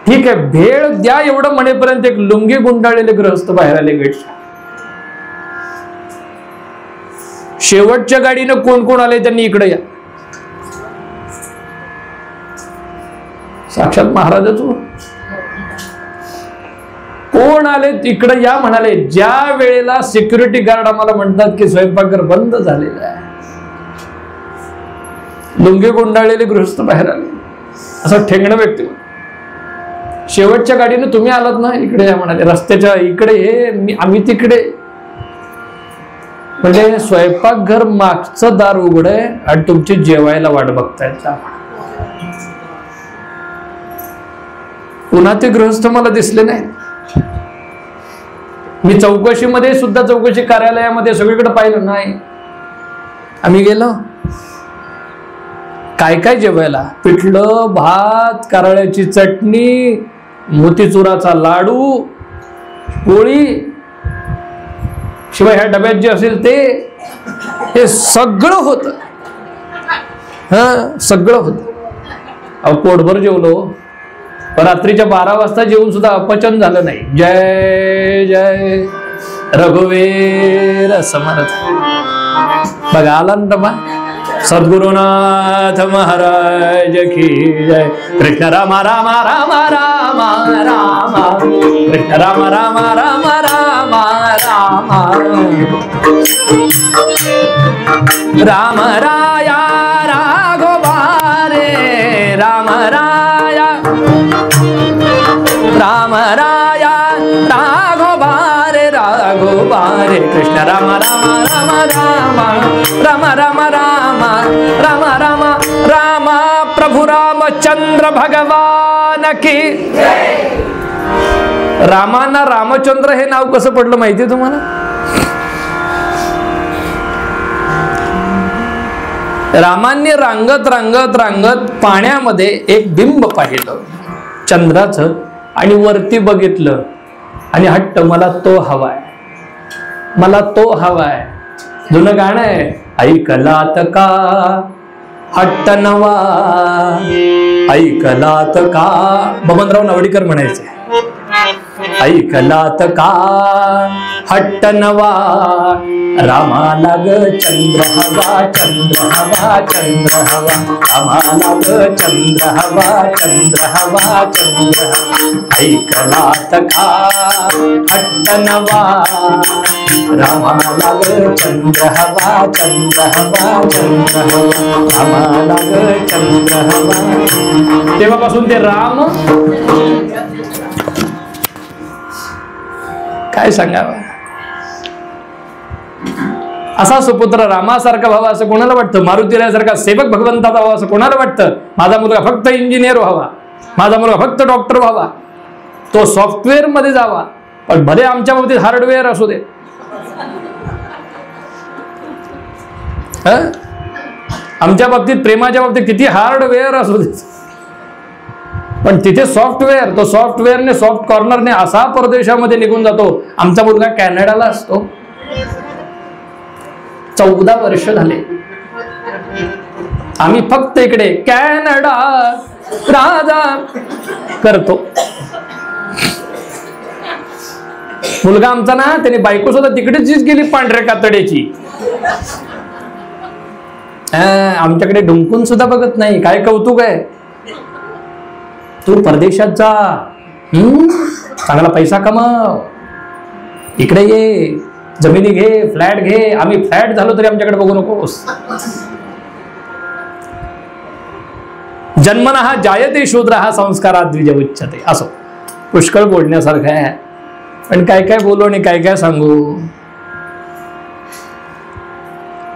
ठीक आहे भेळ द्या एवढं म्हणेपर्यंत एक लुंगी गुंडाळलेले गृहस्थ बाहेर आले गेटच्या. शेवटच्या गाडीनं कोण कोण आले त्यांनी इकडे या. साक्षात महाराजच कोण आले तिकडे या म्हणाले. ज्या वेळेला सिक्युरिटी गार्ड आम्हाला म्हणतात की स्वयंपाकघर बंद झालेलं आहे, लुंगी गुंडाळलेले गृहस्थ बाहेर आले. असं ठेंगणं व्यक्ती. शेवटच्या गाडीने तुम्ही आलात ना, इकडे या म्हणाले. रस्त्याच्या इकडे हे आम्ही तिकडे. म्हणजे स्वयंपाकघर मागचं दार उघड आहे आणि तुमची जेवायला वाट बघतायत. पुन्हा ते गृहस्थ मला दिसले नाही. मी चौकशीमध्ये सुद्धा, चौकशी कार्यालयामध्ये सगळीकडे पाहिलं नाही. आम्ही गेलो काय काय जेवायला, पिठलं भात, कारळ्याची चटणी, मोतीचुराचा लाडू, पोळी, शिवाय ह्या डब्यात जे असेल ते, हे सगळं होतं. सगळं होतं. अहो पोटभर जेवलो, रात्रीच्या 12 वाजता जेवून सुद्धा अपचन झालं नाही. जय जय रघुवीर समर्थ. बघा आला ना डबा. सद्गुरुनाथ महाराज की जय. कृष्ण राम राम राम राम राम, कृष्ण राम राम राम राम राम, राम राया राघोबा रे, राम राया, राम राया राघोबा रे, राघोबा रे. कृष्ण राम राम राम राम, राम राम राम राम राम राम. प्रभु रामचंद्र भगवान की. रामाना रामचंद्र हे नाव कसं पडलं माहितीये तुम्हाला? रामांनी रांगत रांगत रांगत पाण्यामध्ये एक बिंब पाहिलं चंद्राचं, आणि वरती बघितलं आणि हट्ट मला तो हवाय, मला तो हवाय. जुनं गाणं आहे, ऐकलात का हट्ट नवा, ऐकलात का. बबनराव नावडीकर म्हणायचे, ऐकलात का हट्ट नवा, रामाला ग चंद्र हवा, चंद्र हवा, चंद्र हवा, रामाला ग चंद्र हवा, चंद्र हवा, चंद्र हवा. ऐकलात का हट्ट नवा, रामाला ग चंद्र हवा, चंद्र हवा, चंद्र हवा, रामाला ग चंद्र हवा. तेव्हापासून ते राम काय सांगावं. असा सुपुत्र रामासारखा व्हावा असं कोणाला वाटतं? मारुतीरायासारखा सेवक भगवंताचा व्हावा असं कोणाला वाटतं? माझा मुलगा फक्त इंजिनियर व्हावा, माझा मुलगा फक्त डॉक्टर व्हावा, तो सॉफ्टवेअर मध्ये जावा. पण भले आमच्या बाबतीत हार्डवेअर असू दे, आमच्या बाबतीत प्रेमाच्या बाबतीत किती हार्डवेअर असू दे, पण तिथे सॉफ्टवेअर, तो सॉफ्टवेअरने सॉफ्ट कॉर्नरने असा परदेशामध्ये निघून जातो. आमचा मुलगा कॅनडाला असतो. 14 वर्ष झाले आम्ही फक्त इकडे कॅनडा राजा करतो. मुलगा आमचा ना, त्याने बायको सुद्धा तिकडेच गेली पांढऱ्या कातड्याची. आमच्याकडे डुंकून सुद्धा बघत नाही. काय कौतुक आहे. तू परदेशात जा, चांगला पैसा कमाव, इकडे ये, जमिनी घे, फ्लॅट घे. आम्ही फ्लॅट झालो तरी आमच्याकडे बघू नकोस. जन्मनः जायते शूद्रः संस्कारात द्विज उच्यते. असो पुष्कळ बोलण्यासारखं आहे, पण काय काय बोलू आणि काय काय सांगू.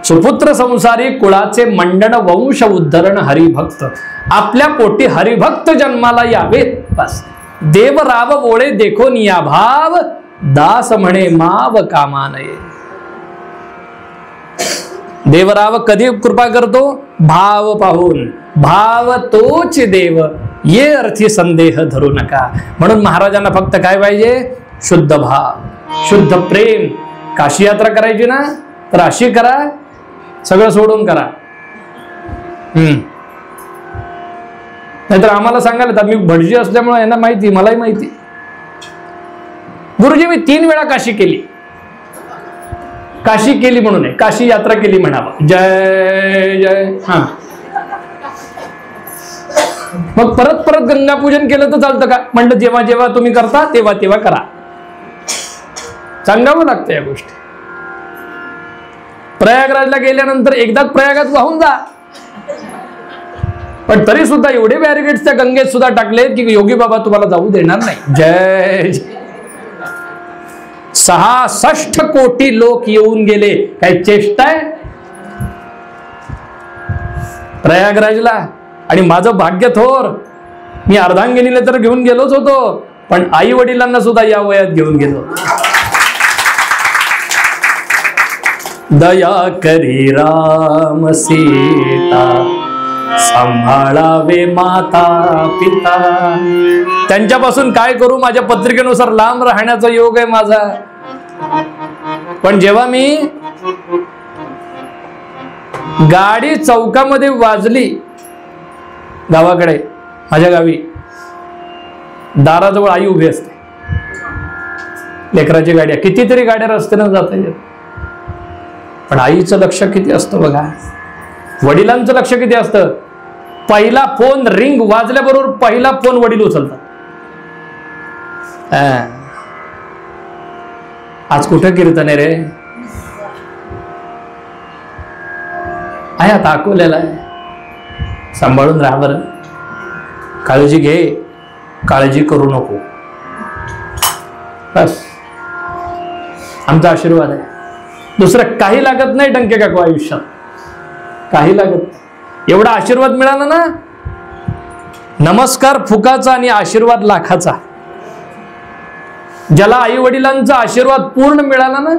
सुपुत्र संसारी कुळाचे मंडन वंश उद्धरण हरिभक्त. आपल्या पोटी हरिभक्त जन्माला यावेत. बस देव राव ओळे देखो निया भाव, दास म्हणे माव कामा नये. देवराव कधी कृपा करतो? भाव पाहून. भाव तोच देव, ये अर्थी संदेह धरू नका. म्हणून महाराजांना फक्त काय पाहिजे? शुद्ध भाव, शुद्ध प्रेम. काशी यात्रा करायची ना, तर अशी करा, सगळं सोडून करा. नाहीतर आम्हाला सांगायला मी भटजी असल्यामुळे यांना माहिती, मलाही माहिती. गुरुजी मी 3 वेळा काशी केली. काशी केली म्हणून आहे, काशी यात्रा केली म्हणावं. जय जय. हा, मग परत परत गंगा पूजन केलं तर चालतं का? म्हणलं जेव्हा जेव्हा तुम्ही करता तेव्हा तेव्हा करा. सांगावं लागतं या गोष्टी. प्रयागराजला गेल्यानंतर एकदाच प्रयागात वाहून जा, पण तरी सुद्धा एवढे बॅरिकेड्स त्या गंगेत सुद्धा टाकले की योगी बाबा तुम्हाला जाऊ देणार नाही. जय जय. 66 कोटी लोक येऊन गेले. काय चेष्टा आहे प्रयागराजला? आणि माझं भाग्य थोर, मी अर्धांगिनीला तर घेऊन गेलोच होतो, पण आई वडिलांना सुद्धा या वयात घेऊन गेलो. दया करी राम सीता, सांभाळावे माता पिता. त्यांच्यापासून काय करू? माझ्या पत्रिकेनुसार लांब राहण्याचा योग आहे माझा. पण जेव्हा मी गाडी चौकामध्ये वाजली, गावाकडे माझ्या गावी, दाराजवळ आई उभी असते. लेकराची गाड्या, कितीतरी गाड्या रस्त्यानं जात आहेत, पण आईचं लक्ष किती असतं बघा. वडिलांचं लक्ष किती असतं? पहिला फोन रिंग वाजल्याबरोबर पहिला फोन वडील उचलतात. आज कुठं कीर्तन आहे रे? आहे आता अकोल्याला आहे. सांभाळून राहा बरं, काळजी घे, काळजी करू नको. बस आमचा आशीर्वाद आहे. दुसरं काही लागत नाही डंके काकू आयुष्यात, काही लागत. एवढा आशीर्वाद मिळाला ना, नमस्कार फुकाचा आणि आशीर्वाद लाखाचा. ज्याला आई वडिलांचा आशीर्वाद पूर्ण मिळाला ना,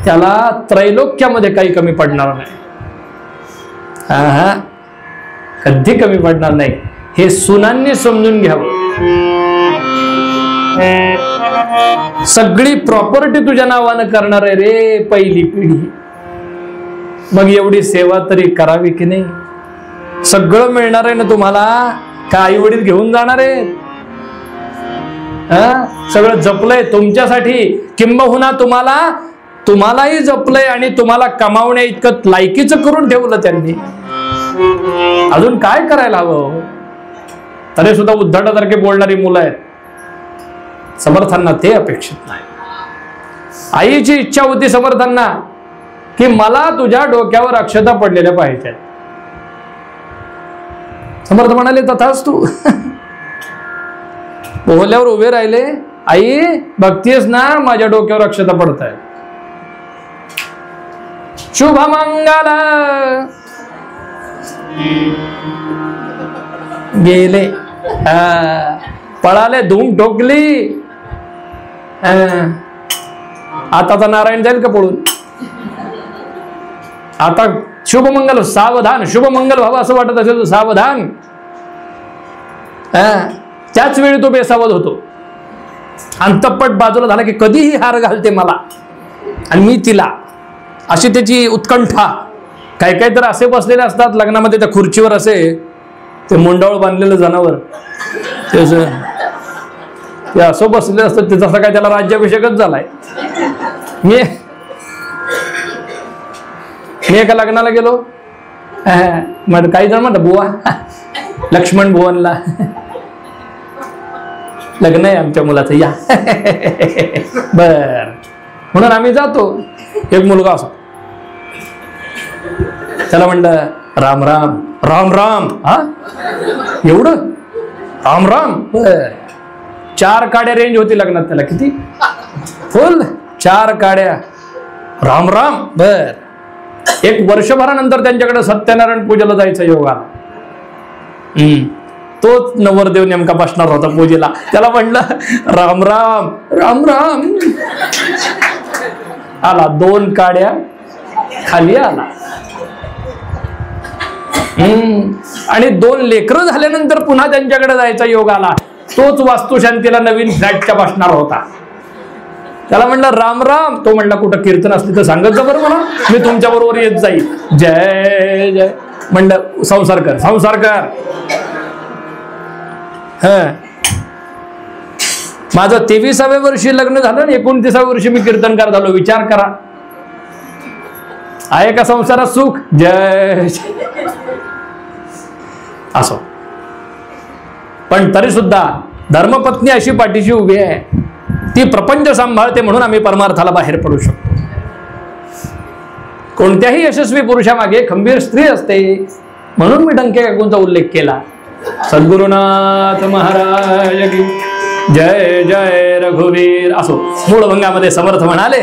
त्याला त्रैलोक्यामध्ये काही कमी पडणार नाही. कधी कमी पडणार नाही. हे सुनांनी समजून घ्यावं. सगळी प्रॉपर्टी तुझ्या नावानं करणार आहे रे पहिली पिढी. मग एवढी सेवा तरी करावी की नाही? सगळं मिळणार आहे ना तुम्हाला, का आई वडील घेऊन जाणार आहे? सगळं जपलंय तुमच्यासाठी, किंबहुना तुम्हालाही जपलंय आणि तुम्हाला कमावण्या इतकं लायकीचं करून ठेवलं त्यांनी. अजून काय करायला हवं? तरी सुद्धा उद्धटासारखे बोलणारी मुलं आहेत. समर्थांना ते अपेक्षित नाही. आईची इच्छा होती समर्थांना की मला तुझ्या डोक्यावर अक्षता पडलेल्या पाहिजे. समर्थ म्हणाले तथास्तु. पोहल्यावर उभे राहिले, आई बघतीयस ना माझ्या डोक्यावर अक्षता पडत आहे. शुभ मंगल. गेले, पळाले, धूम ठोकली. आता नारायण जाईल का पळून? आता शुभमंगल, सावधान, शुभमंगल व्हावं असं वाटत असेल तर सावधान. त्याच वेळी तो बेसावध होतो. अंतपट बाजूला झाला की कधीही हार घालते मला आणि मी तिला, अशी त्याची उत्कंठा. काही काही तर असे बसलेले असतात लग्नामध्ये त्या खुर्चीवर, असे ते मुंडावळ बांधलेलं जनावर, ते असं बसलेले असतात. ते जसं काय त्याला राज्याभिषेकच झालाय. मी एका लग्नाला गेलो, काही जण म्हणतात बुवा लक्ष्मण भुवनला लग्न आहे आमच्या मुलाचं, या. बर, म्हणून आम्ही जातो. एक मुलगा असो, त्याला म्हणलं राम राम राम राम. हा एवढं राम राम? 4 काड्या रेंज होती लग्नात त्याला. किती? फुल 4 काड्या. राम राम. बर, 1 वर्षभरानंतर त्यांच्याकडे सत्यनारायण पूजेला जायचं योग आला. तोच नवरदेव नेमका बसणार होता पूजेला. त्याला म्हणलं राम राम राम राम. आला 2 काड्या खाली आला. आणि 2 लेकरं झाल्यानंतर पुन्हा त्यांच्याकडे जायचा योग आला. तोच वास्तुशांतीला नवीन फ्लॅटच्या बसणार होता. त्याला म्हणलं राम राम. तो म्हणला कुठं कीर्तन असली तर सांगत जा बरं मला, मी तुमच्या बरोबर येत जाईल. जय जय. म्हणलं संसार कर संसार कर. माझं 23व्या वर्षी लग्न झालं आणि 29व्या वर्षी मी कीर्तनकार झालो. विचार करा, आहे का संसारात सुख? जय. असो, पण तरी सुद्धा धर्मपत्नी अशी पाठीशी उभी आहे, ती प्रपंच सांभाळते म्हणून आम्ही परमार्थाला बाहेर पडू शकतो. कोणत्याही यशस्वी पुरुषामागे खंबीर स्त्री असते म्हणून मी डंके काकूंचा उल्लेख केला. सद्गुरुनाथ महाराज की जय जय रघुवीर. असो, मूळभंगामध्ये समर्थ म्हणाले,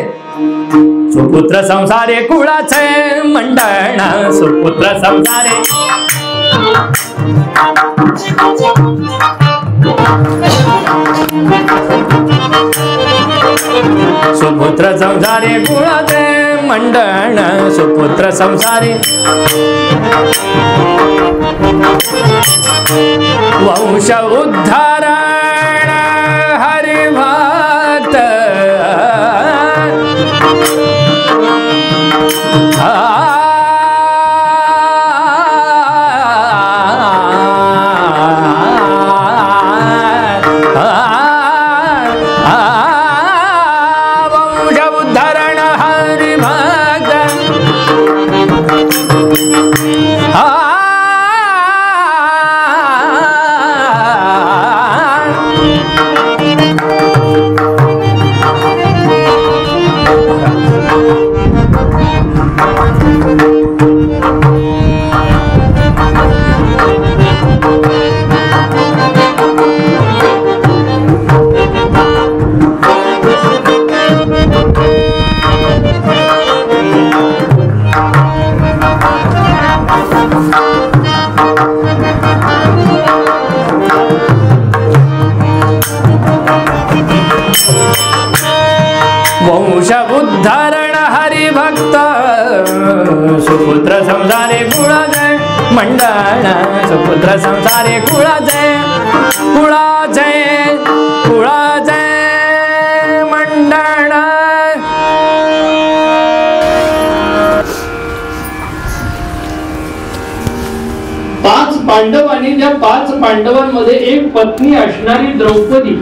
सुपुत्र संसारे कुळाचे मंडळ, सुपुत्र संसारे सुपुत्र संसारे कुळाचे मंडळ, सुपुत्र संसारे वंश उद्धारण हरिभक्त उद्धारण हरिभक्त सुपुत्र संसारे कुळाचे मंडळ, सुपुत्र संसारे कुळाचे कुळाचे कुळाचे मंडळ. पाच पांडव आणि त्या 5 पांडवांमध्ये एक पत्नी असणारी द्रौपदी.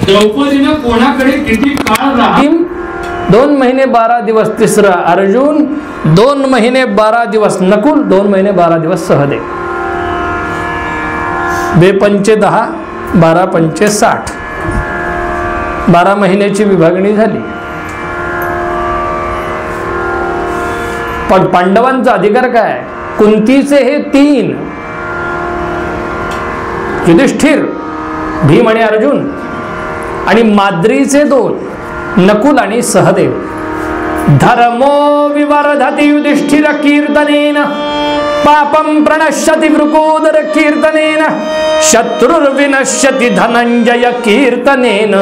द्रौपदीने कोणाकडे किती काळ राहील? 2 महिने 12 दिवस तिसरा अर्जुन, 2 महिने 12 दिवस नकुल, 2 महिने 12 दिवस सहदेव. 2 पंचे 10, 12 पंचे 60, 12 महिन्याची विभागणी झाली. पण पांडवांचा अधिकार काय? कुंतीचे हे 3, युधिष्ठिर, भीम आणि अर्जुन, आणि माद्रीचे 2, नकुल आणि सहदेव. धर्मो विवर्धति युधिष्ठिर कीर्तनेन, पापं प्रणश्यति वृकोदर कीर्तनेन, शत्रुर्विनश्यति धनंजय कीर्तनेन,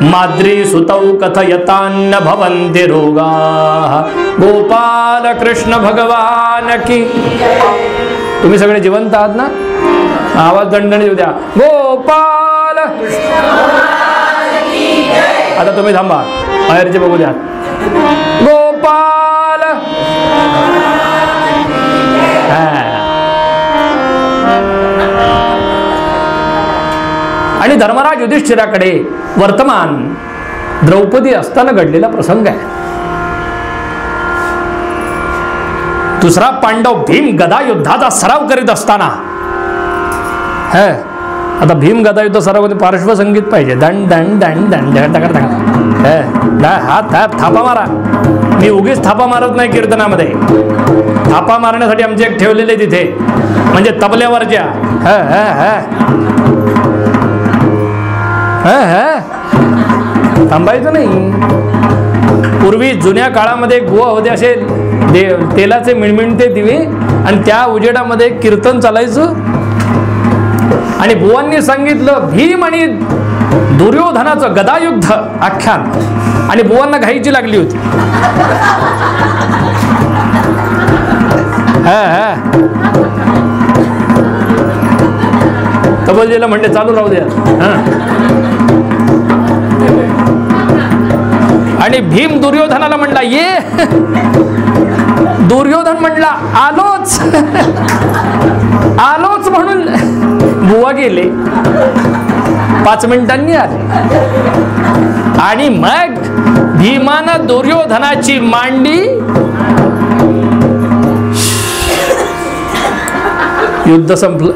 माद्री सुतौ कथयतान्न भवन्ति रोगाः. गोपाल कृष्ण भगवान की. तुम्ही सगळे जिवंत आहात ना? आवाज दणदणीत येऊ द्या. गोपाल. आता तुम्ही थांबा, बाहेरचे बघू द्या. गोपाल. आणि धर्मराज युधिष्ठिराकडे वर्तमान द्रौपदी असताना घडलेला प्रसंग आहे. दुसरा पांडव भीम गदा युद्धाचा सराव करीत असताना, आता भीम गदा युद्ध सरावामध्ये पार्श्वसंगीत पाहिजे. दंड दंड दंड दंड हात थापा मारा. मी उगीच थापा मारत नाही कीर्तनामध्ये. थापा मारण्यासाठी आमचे एक ठेवलेले तिथे, म्हणजे तबल्यावरच्या. थांबायचं नाही. पूर्वी जुन्या काळामध्ये गुहा होते, असे तेलाचे मिणमिणते दिवे आणि त्या उजेडामध्ये कीर्तन चालायचं. आणि बुवांनी सांगितलं भीम आणि दुर्योधनाचं गदायुद्ध आख्यान. आणि बुवांना घाईची लागली होती. तबलजीला म्हणते चालू राहू द्या. आणि भीम दुर्योधनाला म्हणला ये. दुर्योधन म्हणला आलोच आलोच म्हणून बुवा गेले. 5 मिनिटांनी आले. आणि मग भीमानं दुर्योधनाची मांडी युद्ध संपलं.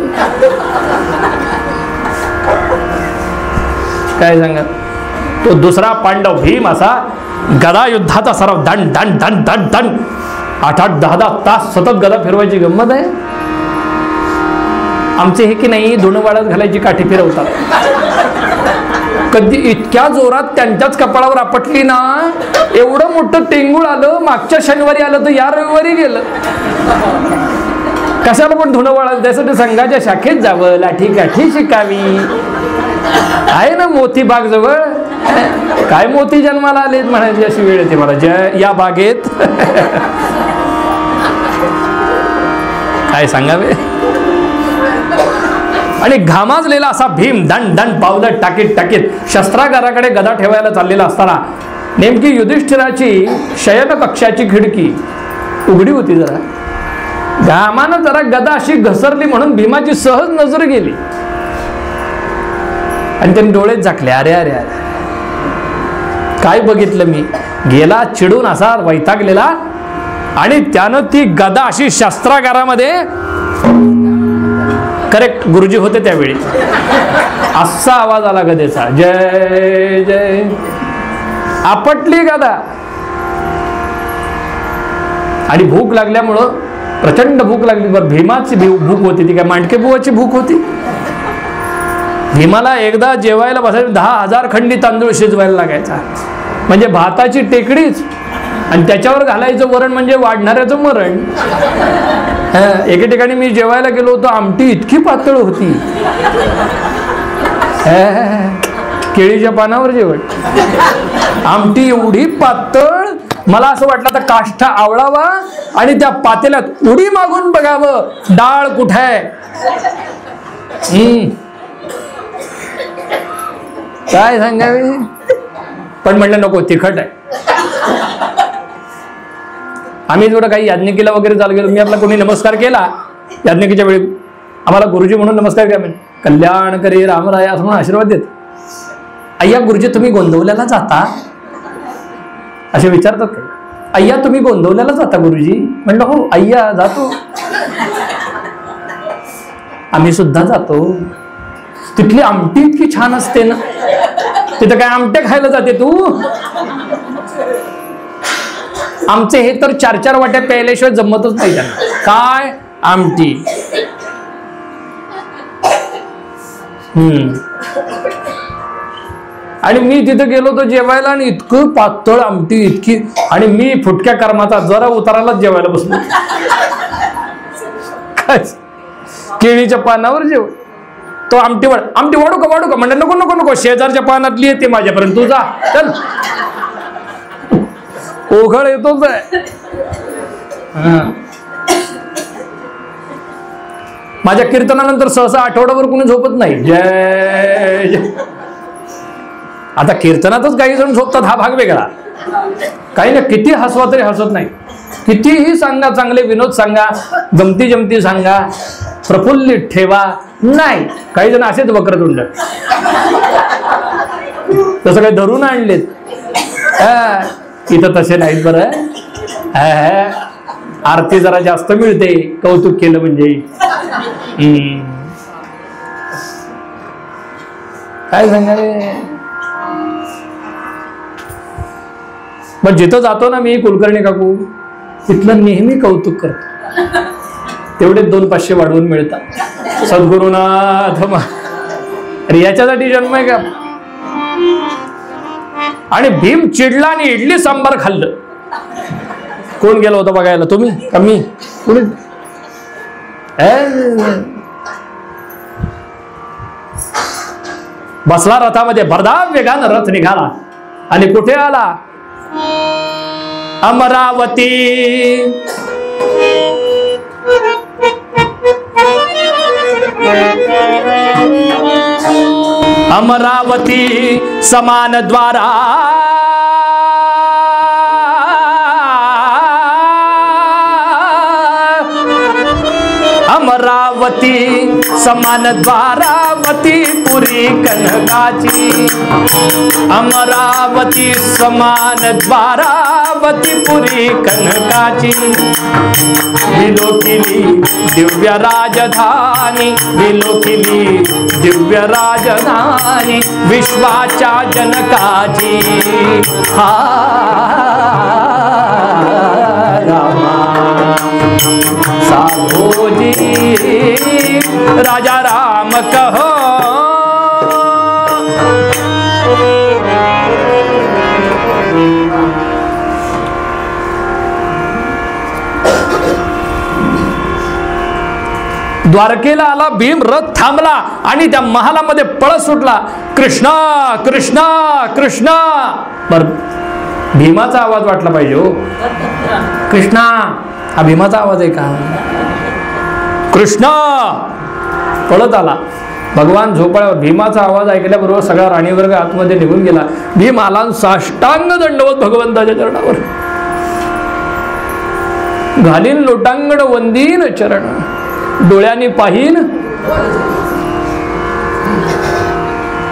काय सांगा. तो दुसरा पांडव भीम असा गदा युद्धाचा सराव दण दण दण दण दण 8-8, 10-10 तास सतत गदा फिरवायची गंमत आहे. आमचे हे की नाही धुणं वाळत घालायची काठी फिरवतात. कधी इतक्या जोरात त्यांच्याच कपाळावर आपटली ना, एवढं मोठं टेंगुळ आलं. मागच्या शनिवारी आलं तर या रविवारी गेलं. कशाला पण धुणं वाळत त्यासाठी संघाच्या शाखेत जावं, लाठी काठी शिकावी. आहे ना मोती बाग जवळ. काय मोती जन्माला आलेत म्हणायची अशी वेळ येते मला या बागेत. काय सांगावे. आणि घामाजलेला असा भीम दण दण पावलं टाकीत टाकीत शस्त्रागाराकडे गदा ठेवायला चाललेला असताना नेमकी युधिष्ठिराची शयन कक्षाची खिडकी उघडी होती. जरा घामानं जरा गदा अशी घसरली म्हणून भीमाची सहज नजर गेली. आणि त्यांनी डोळेच झाकले. अरे अरे अरे काय बघितलं मी. गेला चिडून असा वैतागलेला. आणि त्यानं ती गदा अशी शस्त्रागारामध्ये, करेक्ट गुरुजी होते त्यावेळी, असा आवाज आला गदेचा, जय जय. आपटली गदा. आणि भूक लागल्यामुळं, प्रचंड भूक लागली. बरं भीमाची भूक होती ती काय मांडके बुवाची भूक होती. भीमाला एकदा जेवायला बसायला 10,000 खंडी तांदूळ शिजवायला लागायचा. म्हणजे भाताची टेकडीच आणि त्याच्यावर घालायचं वरण म्हणजे वाढणाऱ्याचं मरण. एके ठिकाणी मी जेवायला गेलो होतो. आमटी इतकी पातळ होती. केळीच्या पानावर जेवण. आमटी एवढी पातळ, मला असं वाटलं तर काष्ठा आवळावा आणि त्या पातेल्यात उडी मागून बघावं डाळ कुठे आहे. काय सांगावे. पण म्हणलं नको, तिखट आहे. आम्ही थोडं काही याज्ञिकीला वगैरे चालू गेलो. मी आपला कोणी नमस्कार केला याज्ञिकीच्या वेळी, आम्हाला गुरुजी म्हणून नमस्कार केला. कल्याण करे रामराय असं म्हणून आशीर्वाद देत. अय्या गुरुजी तुम्ही गोंदवल्याला जाता असे विचारतात. काही अय्या तुम्ही गोंदवल्याला जाता गुरुजी. म्हणलं हो अय्या जातो. आम्ही सुद्धा जातो. तिथली आमटी इतकी छान असते ना. तिथं काय आमटे खायला जाते तू. आमचे हे तर 4-4 वाट्या प्यायल्याशिवाय जमतच नाही त्यांना. काय आमटी. आणि मी तिथे गेलो तो जेवायला आणि इतकं पातळ आमटी इतकी. आणि मी फुटक्या कर्माचा जरा उतारालाच जेवायला बसलो. काय केळीच्या पानावर जेवण. तो आमटी वाढू का म्हणलं नको नको नको, शेजारच्या पानातली येते माझ्यापर्यंत, तू जा चल. ओघळ येतोच आहे. माझ्या कीर्तनानंतर सहसा आठवड्याभर कोणी झोपत नाही. जय जय. आता कीर्तनातच काही जण झोपतात, हा भाग वेगळा. काही ना किती हसवा तरी हसत नाही. कितीही सांगा, चांगले विनोद सांगा, गमती जमती सांगा, प्रफुल्लित ठेवा, नाही. काही जण असेच वक्रतुंड, तसं काही धरून आणलेत. इथं तसे नाहीत. बरं आरती जरा जास्त मिळते कौतुक केलं म्हणजे. काय सांगा रे. मग जिथं जातो ना मी कुलकर्णी काकू, तिथलं नेहमी कौतुक करतो. तेवढे 200-500 वाढवून मिळतात. सद्गुरुनाथ अरे याच्यासाठी जन्म आहे का. आणि भीम चिडला आणि इडली सांबार खाल्लं. कोण गेलं होतं बघायला, तुम्ही का मी. कोणी बसला रथामध्ये, भरधाव वेगानं रथ निघाला आणि कुठे आला? अमरावती. अमरावती समान द्वारा अमरावती समान द्वारावती पुरी कनकाची. अमरावती समान द्वारावती पुरी कनकाची. विलोकिली दिव्य राजधानी, विलोकिली दिव्य राजधानी विश्वाच्या जनकाची. हा रामा साधोजी राजा राम कहो. द्वारकेला आला भीम, रथ थांबला आणि त्या महालामध्ये पळत सुटला. कृष्णा कृष्णा कृष्णा. बर, भीमाचा आवाज वाटला पाहिजे हो. कृष्णा हा भीमाचा आवाज आहे का? कृष्णा पळत आला. भगवान झोपाळ्यावर. भीमाचा आवाज ऐकल्याबरोबर सगळा राणीवर्ग आतमध्ये निघून गेला. भीम आला, साष्टांग दंडवत भगवंताच्या चरणावर घालीन, लोटांगण वंदीन चरण, डोळ्यांनी पाहीन.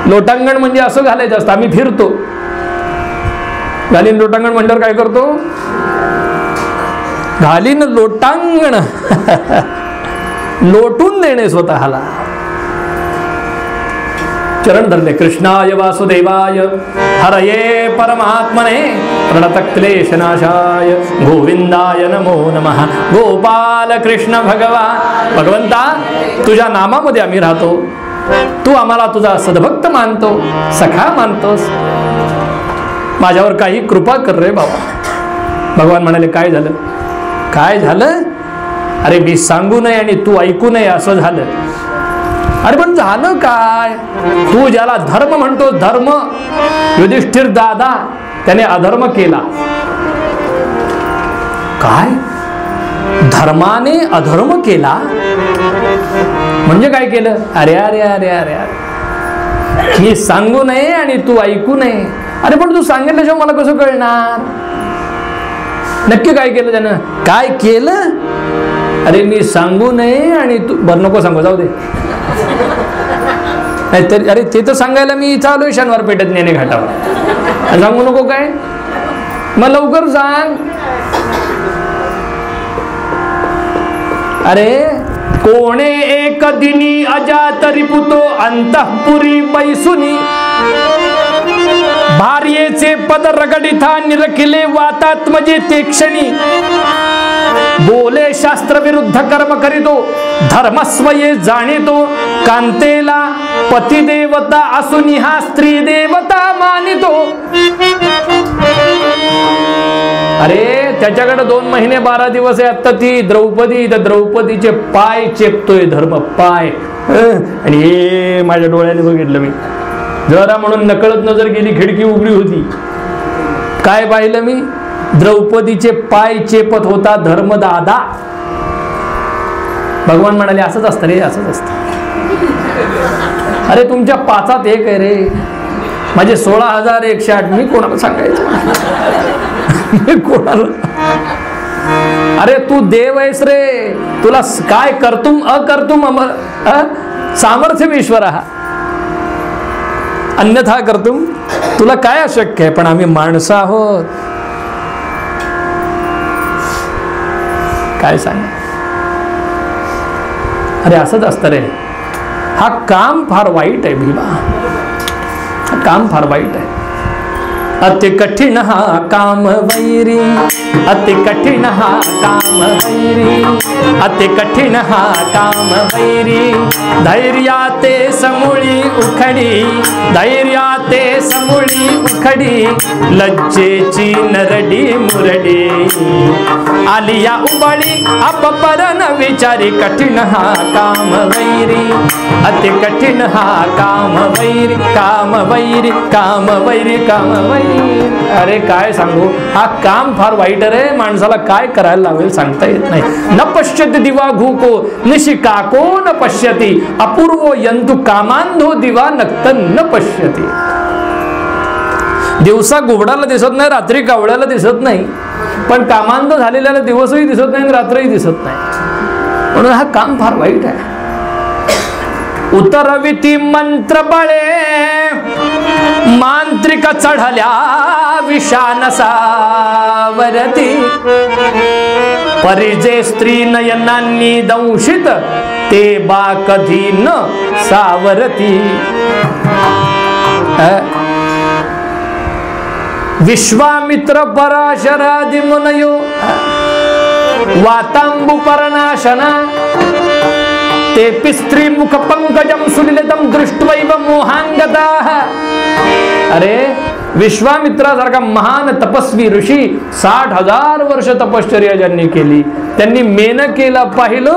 लोटांगण म्हणजे असं घालायचं असतं. आम्ही फिरतो. घालीन लोटांगण म्हणल्यावर काय करतो? घालीन लोटांगण लोटून देणे स्वतःला. चरण धरले. कृष्णाय वासुदेवाय हरये परमात्मने प्रणतक्लेशनाशाय गोविंदाय नमो नमः. गोपाल कृष्ण भगवान. भगवंता तुझ्या नामामध्ये आम्ही राहतो. तू आम्हाला तुझा सद्भक्त मानतो, सखा मानतोस. माझ्यावर काही कृपा कर रे बाबा. भगवान म्हणाले काय झालं? काय झालं? अरे मी सांगू नये आणि तू ऐकू नये असं झालं. अरे पण झालं काय? तू ज्याला धर्म म्हणतो, धर्म, युधिष्ठिर दादा त्याने अधर्म केला. काय? धर्माने अधर्म केला म्हणजे काय केलं? अरे अरे अरे अरे अरे मी सांगू नये आणि तू ऐकू नये. अरे पण तू सांगितल्याशिवाय मला कसं कळणार? नक्की काय केलं त्यानं? काय केलं? अरे मी सांगू नये आणि तू. बरं नको सांगू, जाऊ दे. अरे ते तर सांगायला मी चालू आहे शनिवार पेठेत नेणे घाटावर. सांगू नको काय? मग लवकर सांग. अरे कोणे एक दिनी अजात रिपुतो अंतःपुरी बैसुनी. भार्येचे पद रगडिता निरखिले वातात्मजे ते क्षणी. बोले शास्त्र विरुद्ध कर्म करीतो, धर्मस्वये जाणीतो. कांतेला पतिदेवता असून हा स्त्री देवता मानितो. अरे त्याच्याकडे 2 महिने 12 दिवस आहे. आता ती द्रौपदी, त्या द्रौपदीचे पाय चेपतोय धर्म, पाय. आणि हे माझ्या डोळ्याने बघितलं मी. जरा म्हणून नकळत नजर गेली, खिडकी उघडी होती. काय पाहिलं मी? द्रौपदीचे पाय चेपत होता धर्मदादा. भगवान म्हणाले असंच असतं रे, असंच असतं. अरे तुमच्या 5 एक आहे रे, माझे 16,108. मी कोणाला सांगायचं? मी कोणाला? अरे तू देव आहेस रे, तुला काय कर्तुम अकर्तुम सामर्थ्य ईश्वर आहात, अन्यथा कर्तुम तुला काय अशक्य आहे. पण आम्ही माणसं आहोत. काय सांग? अरे असंच असतं रे. हा काम फार वाईट आहे भीमा, हा काम फार वाईट आहे. अति कठीण हा काम वैरी, अति कठीण हा काम वैरी, अति कठीण हा काम वैरी, धैर्याते समूळी उखडी, धैर्याते समूळी उखडी, लज्जेची नरडी मुरडी, आलिया उबळी अपपर न विचारी, कठीण हा काम वैरी, अति कठीण हा काम वैरी, काम वैरी, काम वैरी, काम वैरी. अरे काय सांगू, हा काम फार वाईट रे. माणसाला काय करायला लावेल सांगता येत नाही. न पश्यति दिवा घुको निशिकाको न पश्यति, अपूर्व यंतु कामांधो दिवा नक्त न पश्यति. दिवसा गुबडाला दिसत नाही, रात्री कावळ्याला दिसत नाही, पण कामांध झालेल्याला दिवसही दिसत नाही, रात्रही दिसत नाही. म्हणून हा काम फार वाईट आहे. उतरविती मंत्र बळे, मांत्रिक चढल्या विषानसावरती, परिजे स्त्री नयनांनी दंशित, ते बा कधी न सावरती. विश्वामित्र पराशरादि मुनयो वातांबु परनाशना, ते स्त्री मुख पंकजम सुलिलितम दृष्ट्वैव मोहांगताः. अरे विश्वामित्रासारखा महान तपस्वी ऋषी 60,000 वर्ष तपश्चर्या ज्यांनी केली, त्यांनी मेनकेला पाहिलं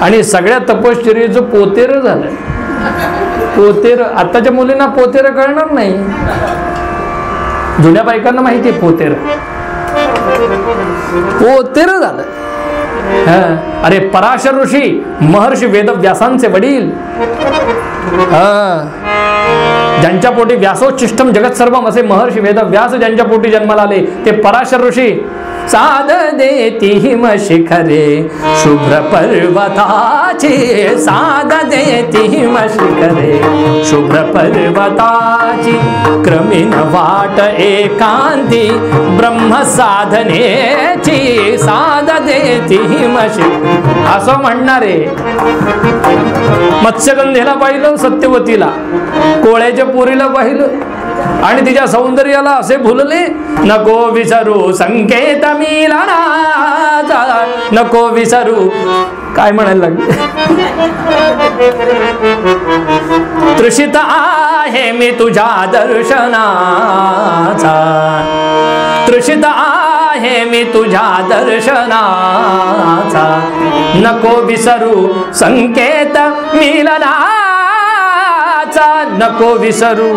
आणि सगळ्या तपश्चर्येचं पोतेर झालं. पोतेर आताच्या मुलींना पोतेर कळणार नाही, जुन्या बायकांना माहिती आहे पोतेर. पोतेर झालं. अरे पराशर ऋषी महर्षी वेदव्यासांचे वडील, ज्यांच्या पोटी व्यासोच्छिष्टम जगत सर्वम असे महर्षी वेदव्यास ज्यांच्या पोटी जन्माला आले ते पराशर ऋषी. साध देती हिम शिखरे शुभ्र पर्वताची, साध देती हिम शिखरे शुभ्र पर्वताची, क्रमीन वाट एकांती ब्रह्म साधनेची, साध देती हिम शिखरे. असं म्हणणारे मत्स्यगंधेला पाहिलं, सत्यवतीला, कोळ्याच्या पोरीला पाहिलं आणि तिच्या सौंदर्याला असे भुलले. नको विसरू संकेत मिलनाचा, नको विसरू. काय म्हणायला लागले, तृषित आहे मी तुझ्या दर्शनाचा, तृषित आहे मी तुझ्या दर्शनाचा, नको विसरू संकेत मिलनाचा, नको विसरू.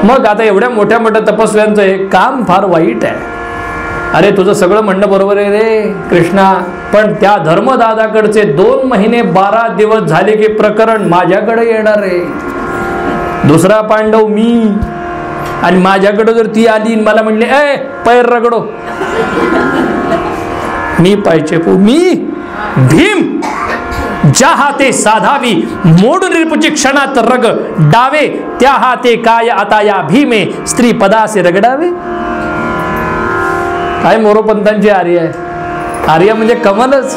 मग आता एवढ्या मोठ्या मोठ्या तपस्व्यांचं हे काम फार वाईट आहे. अरे तुझं सगळं म्हणणं बरोबर आहे रे कृष्णा, पण त्या धर्मदादाकडचे 2 महिने 12 दिवस झाले की प्रकरण माझ्याकडे येणार आहे. दुसरा पांडव मी, आणि माझ्याकडे जर ती आली मला म्हणले ए पैर रगडो, मी पाहिजे मी भीम, ज्या हाते साधावी मोडून रिपुची क्षणात रग डावे, त्या हाते काय आता या भीमे स्त्री पदासे रगडावे. काय मोरोपंतांची आर्य आहे. आर्य म्हणजे कमलच.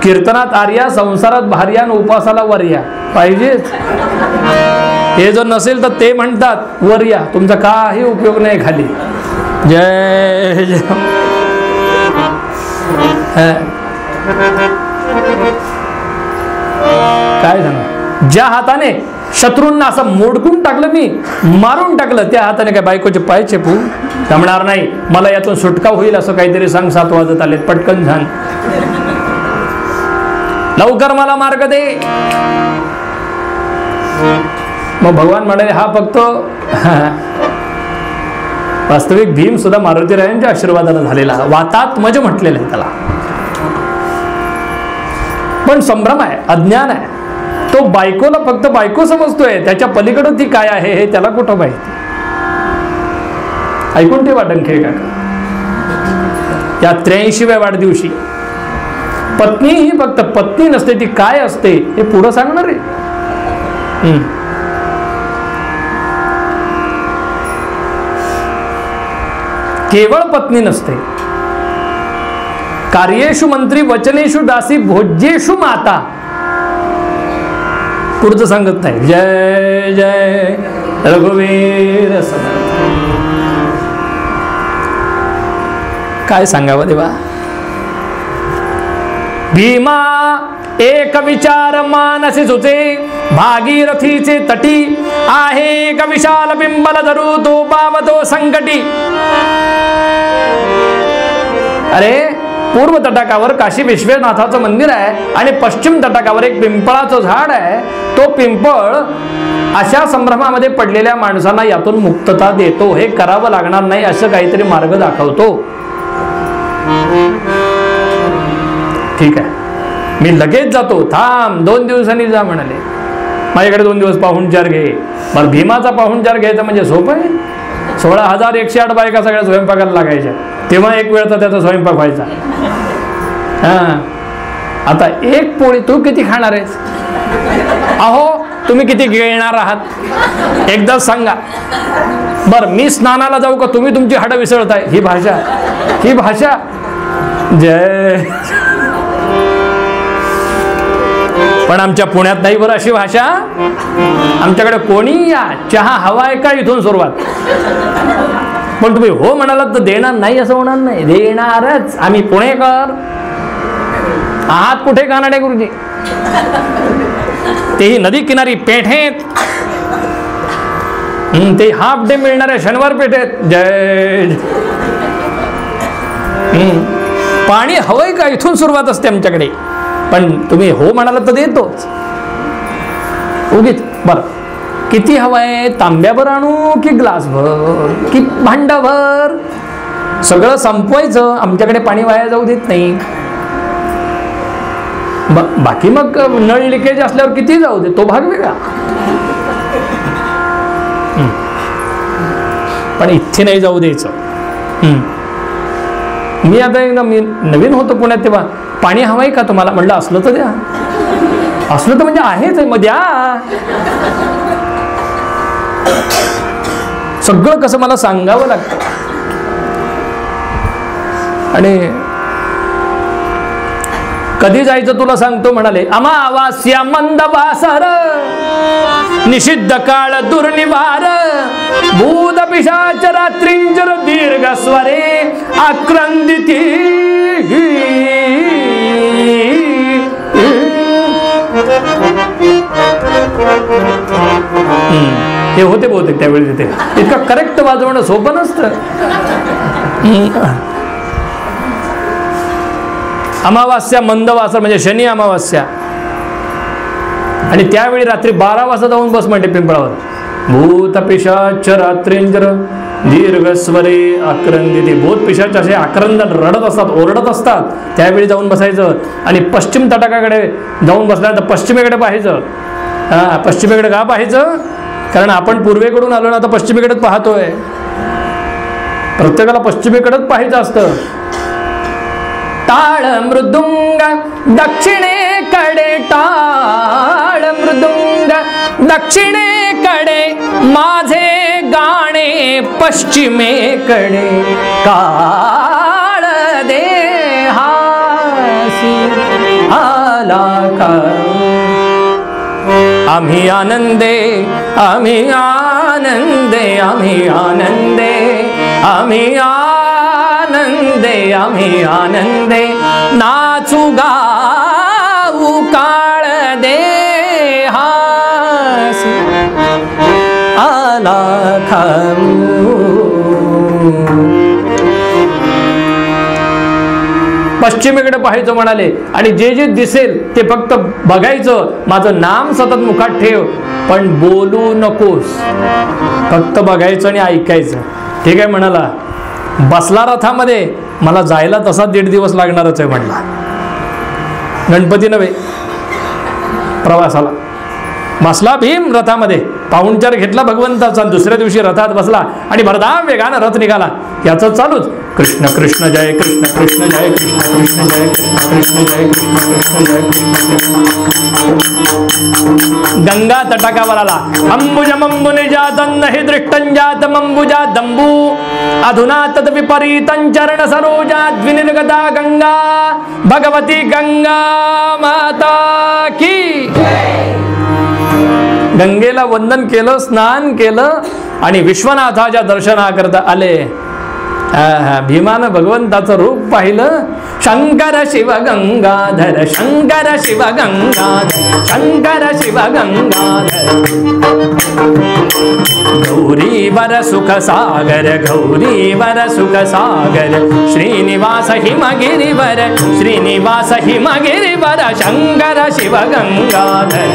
कीर्तनात आर्या, संसारात भार्या, उपासाला वर्या पाहिजेच. हे जर नसेल तर ते म्हणतात वर्या, तुमचा काही उपयोग नाही खाली. जय जय. काय सांगा, ज्या हाताने शत्रूंना असं मोडकून टाकलं, मी मारून टाकलं, त्या हाताने काय बायकोचे पाय चेपू जमणार नाही. मला यातून सुटका होईल असं काहीतरी सांग. 7 वाजत आले, पटकन सांग, लवकर मला मार्ग दे. मग भगवान म्हणाले हा फक्त वास्तविक भीम सुद्धा मारुतीरायांच्या आशीर्वादाने झालेला, वातात्मज म्हटलेलं आहे त्याला. पण संभ्रम आहे, अज्ञान आहे. तो बायकोला फक्त बायको समजतोय, त्याच्या पलीकडे ती काय आहे हे त्याला कुठं माहिती. ऐकून ठेवा डंखे काका, या 83व्या वाढदिवशी पत्नी ही फक्त पत्नी नसते, ती काय असते हे पुढं सांगणार आहे. केवळ पत्नी नसते. कार्येषु मंत्री वचनेषु दासी भोज्येषु माता. पुढचं सांगत नाही. जय जय रघुवीर समर्थ. काय सांगावं देवा. भीमा एक विचार मानसी सुचे, भागीरथीचे तटी आहे एक विशाल बिंबल धरू तो पावतो संकटी. अरे पूर्व तटाकावर काशी विश्वनाथाचं मंदिर आहे आणि पश्चिम तटाकावर एक पिंपळाचं झाड आहे. तो पिंपळ अशा संभ्रमामध्ये पडलेल्या माणसांना यातून मुक्तता देतो. हे करावं लागणार नाही असं काहीतरी मार्ग दाखवतो. ठीक आहे, मी लगेच जातो. थांब, 2 दिवसांनी जा म्हणाले. माझ्याकडे 2 दिवस पाहुणचार घे. बरं, भीमाचा पाहुणचार घ्यायचा म्हणजे सोपं आहे. 16,108 बायका सगळ्या स्वयंपाकाला लागायच्या. तेव्हा एक वेळचा त्याचा स्वयंपाक व्हायचा. हा, आता एक पोळी तू किती खाणार आहेस? अहो तुम्ही किती गिळणार आहात एकदा सांगा. बर, मी स्नानाला जाऊ का? तुम्ही तुमची हाडं विसळताय. ही भाषा, ही भाषा. जय. पण आमच्या पुण्यात नाही बरं अशी भाषा. आमच्याकडे कोणी या, चहा हवाय का इथून सुरुवात. पण तुम्ही हो म्हणालात तर देणार नाही असं होणार नाही. देणारच. आम्ही पुणेकर आहात. कुठे कानाडे गुरुजी? तेही नदी किनारी पेठेत. ते हाफ डे मिळणाऱ्या शनिवार पेठेत. जय. पाणी हवंय का इथून सुरुवात असते आमच्याकडे. पण तुम्ही हो म्हणाला तर देतोच उगीच. बर, किती हवंय? तांब्याभर आणू की ग्लासभर की भांडाभर? सगळं संपवायचं. आमच्याकडे पाणी वाया जाऊ देत नाही. बाकी मग नळ लिकेज असल्यावर किती जाऊ दे, तो भाग वेगळा. पण इथे नाही जाऊ द्यायचं. मी आता एकदा मी नवीन होतो पुण्यात तेव्हा पाणी हवंय का तुम्हाला म्हटलं. असलं तर द्या. असलं तर म्हणजे आहेच मग द्या. सगळं कसं मला सांगावं लागतं. आणि कधी जायचं तुला सांगतो म्हणाले. अमावास्या मंदवासर निषिद्ध काळ दुर्निवार भूत पिशाच रात्रिंजर दीर्घ स्वरे आक्रंदिती. हे होते बहुतेक त्यावेळी तिथे. इतकं करेक्ट वाजवणं सोपं नसतं. अमावास्या मंदवासर म्हणजे शनी अमावास्या. आणि त्यावेळी रात्री 12 वाजता जाऊन बस म्हणते पिंपळावर. भूत पिशाच रात्रिंजर दीर्घ स्वरे आक्रंदिती. भूत पिशाच असे आक्रंदन रडत असतात, ओरडत असतात. त्यावेळी जाऊन बसायचं. आणि पश्चिम तटाकाकडे जाऊन बसल्यानंतर पश्चिमेकडे पाहायचं. हा, पश्चिमेकडे का पाहायचं? कारण आपण पूर्वेकडून आलो ना, आता पश्चिमेकडेच पाहतोय. प्रत्येकाला पश्चिमेकडेच पाहायचं असतं. टाळ मृदुंग दक्षिणेकडे, टाळ मृदुंग दक्षिणेकडे, माझे गाणे पश्चिमेकडे. काळ देहासी आला का, आम्ही आनंदे, आम्ही आनंदे, आम्ही आनंदे, आम्ही आनंदे, आम्ही आनंदे, नाचू गाऊ काळ देहासी आला खाऊ. पश्चिमेकडे पाहायचं म्हणाले. आणि जे जे दिसेल ते फक्त बघायचं. माझं नाम सतत मुखात ठेव, पण बोलू नकोस. फक्त बघायचं आणि ऐकायचं. ठीक आहे म्हणाला. बसला रथामध्ये. मला जायला तसा 1.5 दिवस लागणारच आहे म्हणला. गणपती नव्हे, प्रवासाला बसला भीम रथामध्ये. पाहुणचार घेतला भगवंताचा. दुसऱ्या दिवशी रथात बसला आणि भरधाम वेगानं रथ निघाला. याचं चालूच कृष्ण कृष्ण जय कृष्ण कृष्ण जय कृष्ण कृष्ण जय कृष्ण कृष्ण जय कृष्ण कृष्ण जय कृष्ण. गंगा तटाकावर आला. अंबुजमंबुनि जातं हि दृष्टं जातं अंबुजा दंबू अधुना तद विपरीतं चरण सरोजाद्विनिर्गता गंगा. भगवती गंगा माता की. गंगेला वंदन केलं, स्नान केलं आणि विश्वनाथाच्या दर्शनाकरता आले. भीमानं भगवंताचं रूप पाहिलं. शंकर शिव गंगाधर, शंकर शिव गंगाधर, शंकर शिव गंगाधर. गौरीवर सुख सागर, गौरीवर सुख सागर. श्रीनिवास हिमगिरीवर, श्रीनिवास हिमगिरीवर. शंकर शिव गंगाधर.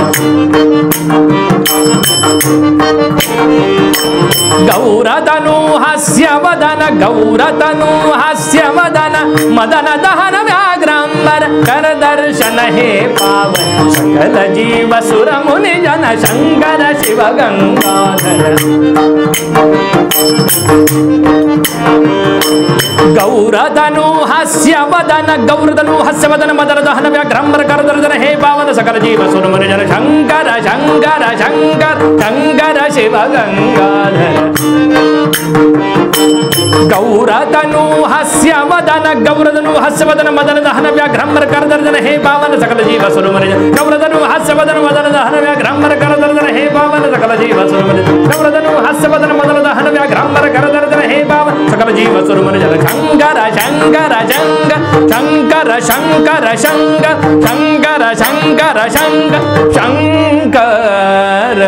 गौरतनु हास्यवदन, गौरतनु हास्यवदन. मदन दहन व्याघ्रांबर, कर दर्शन हे पावन. सकल जीव सुर मुनि जन. शंकर शिव गंगाधर. गौरतनु हास्यवदन, गौरतनु हास्यवदन. मदन दहन व्याघ्रांबर, कर दर्शन हे पावन. सकल जीव सुर मुनि जन. शंकर शंकर शंकर शंकर शिव गंगाधर. गौरतनु हास्यवदन, गौरतनु हास्यवदन. मदन दहन व्याघ्रांबर, कर दर्शन हे पावन. सकल जीव सुर मुनि जन. गौरतनु हास्यवदन, मदन दहन व्याघ्रांबर, कर दर्शन हे पावन. सकल जीव सुर मुनि जन. गौरतनु हास्यवदन, मदन दहन व्याघ्रांबर, कर दर्शन हे पावन. सकल जीव सुर मुनि जन. शंकर शंकर शंकर शंकर शंकर शंकर शंकर शंकर शंकर.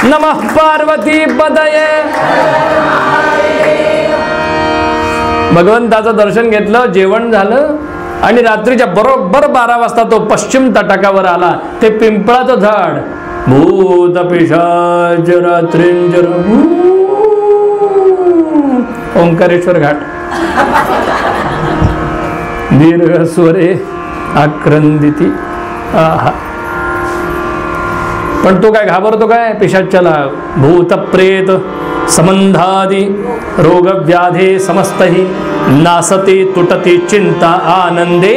नमः पार्वती पदये. भगवंताचं दर्शन घेतलं, जेवण झालं आणि रात्रीच्या बरोबर 12 वाजता तो पश्चिम तटाकावर आला. ते पिंपळाचं झाड. भूत पिशाच रात्रींजर. ओंकारेश्वर घाट. दीर्घ स्वरे आक्रंदिती. आहा. पण तो काय घाबरतो काय पिशाच्याला? भूत प्रेत संबंधादी रोग व्याधे समस्तही नासते तुटते चिंता आनंदे.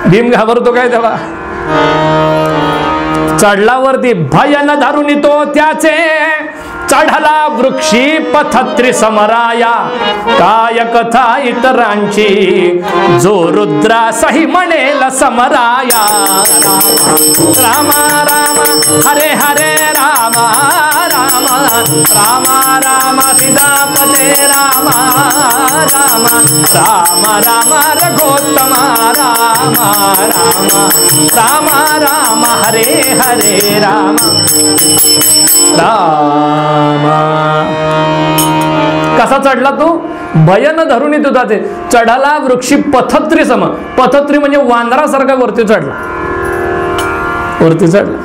भीम घाबरतो काय त्याला? चढलावरती भयन धरून तो त्याचे. चढला वृक्षी पथत्री समराया. काय कथा इतरांची जो रुद्रासही म्हणेल समराया. राम राम हरे हरे राम राम राम राम सीतापते राम राम राम राम रघोत्तम राम राम राम राम हरे हरे राम राम. कसा चढला तो? भयन धरून येत होता ते. चढाला वृक्षी पथत्री सम. पथत्री म्हणजे वांदरासारखा वरती चढला. वरती चढला.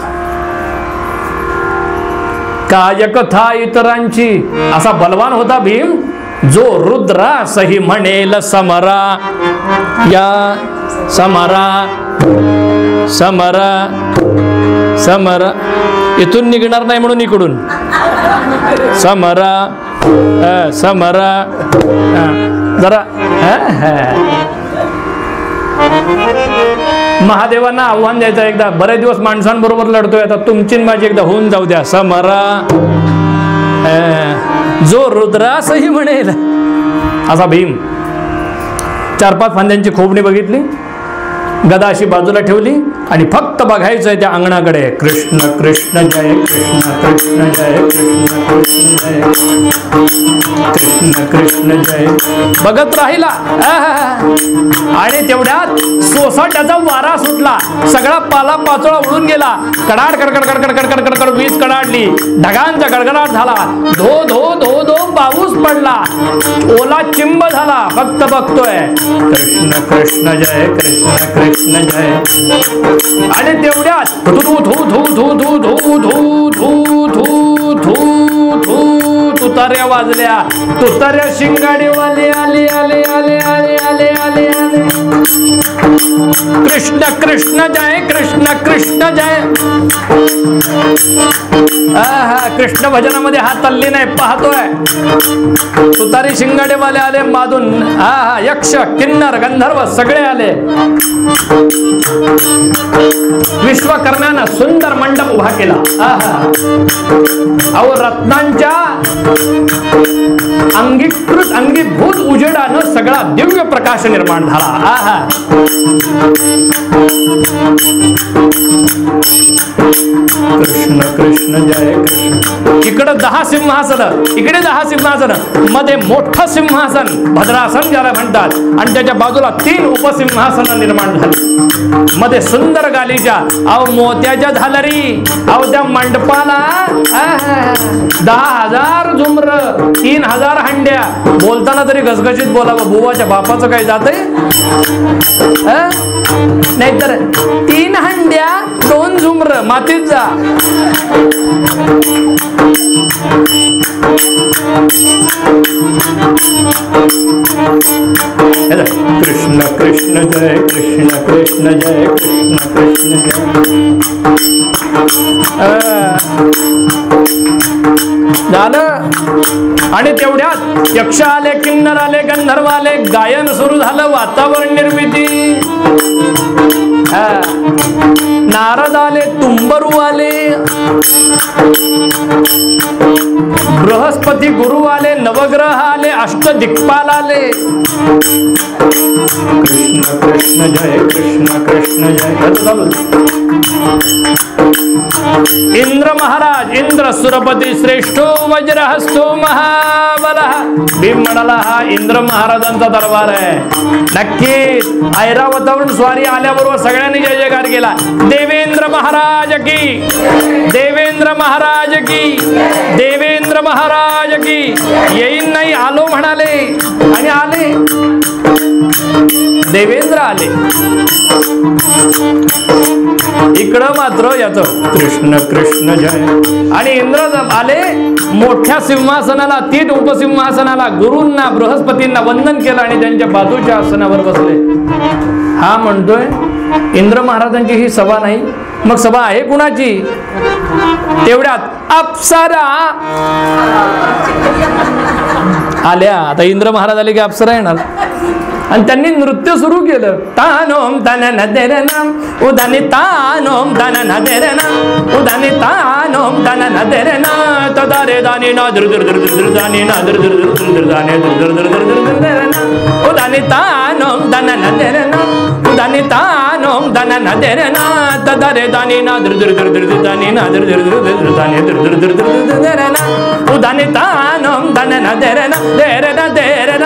काय कथा इतरांची. असा बलवान होता भीम, जो रुद्रासही म्हणेल समरा. या समरा समरा समरा. इथून निघणार नाही म्हणून इकडून समरा समरा. जरा महादेवांना आव्हान द्यायचं एकदा. बरेच दिवस माणसांबरोबर लढतोय, आता तुमची माझी एकदा होऊन जाऊ द्या. समरा. जो रुद्रासही म्हणेल असा भीम. 4-5 फांद्यांची खोबणी बघितली, गदा अशी बाजूला ठेवली आणि फक्त बघायचंय त्या अंगणाकडे. कृष्ण कृष्ण जय कृष्ण कृष्ण जय कृष्ण कृष्ण जय कृष्ण कृष्ण जय. बघत राहिला. आणि तेवढ्यात सोसाट्याचा वारा सुटला. सगळा पाला पाचोळा उडून गेला. कडाड कडकड कडकड कडकड कडकड वीज कडाडली. ढगांचा गडगडाट झाला. धो धो धो धो पाऊस पडला. ओला चिंब झाला. फक्त बघतोय कृष्ण कृष्ण जय कृष्ण कृष्ण जय. आणि तेवढ्यात धू धू धू धू धू धू धू धू धू धू धू धू तुतार्या वाजल्या. तुतार्या शिंगाडीवाले आले आले आले आले आले आले आले. कृष्ण कृष्ण जय कृष्ण कृष्ण जय. कृष्ण भजनामध्ये हा तल्लीन आहे, पाहतोय. तुतारी शिंगाडेवाले आले माधून, यक्ष किन्नर गंधर्व सगळे आले. विश्वकर्म्यानं सुंदर मंडप उभा केला. अहो रत्नांच्या अंगीभूत उजेडानं सगळा दिव्य प्रकाश निर्माण झाला. कृष्ण कृष्ण जय कृष्ण. इकडे 10 सिंहासन, इकडे 10 सिंहासन, मध्ये मोठं सिंहासन भद्रासन ज्याला म्हणतात, आणि त्याच्या बाजूला 3 उपसिंहासन निर्माण झाली. मध्ये सुंदर गालीच्या, अहो मोत्याच्या झालरी, अहो त्या मंडपाला 10,000 झुमर, 3,000 हंड्या. बोलताना तरी घसघशीत बोलावं, बुवाच्या बापाचं काही जातंय नाहीतर 3 हंड्या 2 झुमर मातीत जा. कृष्ण कृष्ण जय कृष्ण कृष्ण जय कृष्ण कृष्ण जय. झालं. आणि तेवढ्यात यक्ष आले, किन्नर आले, गंधर्व आले, गायन सुरू झालं, वातावरण निर्मिती. नारद आले, तुंबरू आले, बृहस्पती गुरु आले, नवग्रह आले, अष्टदिक्पाल आले. कृष्ण कृष्ण जय कृष्ण कृष्ण जय. इंद्र महाराज, इंद्र सुरपती श्रेष्ठो वज्रहस्तो महाबलः. भीम म्हणाला हा इंद्र महाराजांचा दरबार आहे. नक्कीच ऐरावतावरून स्वारी आल्याबरोबर सगळ्यांनी जय जयकार केला. देवेंद्र महाराज की, देवेंद्र महाराज की, देवेंद्र महाराज की. येईन नाही आलो म्हणाले आणि आले. देवेंद्र आले. इकडं मात्र याचं कृष्ण कृष्ण जय. आणि इंद्र आले, मोठ्या सिंहासनाला, 3 उपसिंहासनाला, गुरूंना बृहस्पतींना वंदन केलं आणि त्यांच्या बाजूच्या आसनावर बसले. हा म्हणतोय इंद्र महाराजांची ही सभा नाही, मग सभा आहे कुणाची? तेवढ्यात अप्सरा आल्या. आता इंद्र महाराज आले की अप्सरा येणार, आणि त्यांनी नृत्य सुरू केलं. तानोम तनन देरनाम उदानी तानोम तनन देरनाम उदानी तानोम तनन देरना तदारे दानी ना दर दर दर दर दानी ना दर दर दर दर दानी दर दर दर दर देरना उदानी तानोम तनन देरना उदानी तानोम तनन देरना तदारे दानी ना दर दर दर दर दानी ना दर दर दर दर दानी दर दर दर दर देरना उदानी तानोम तनन देरना देरना देरना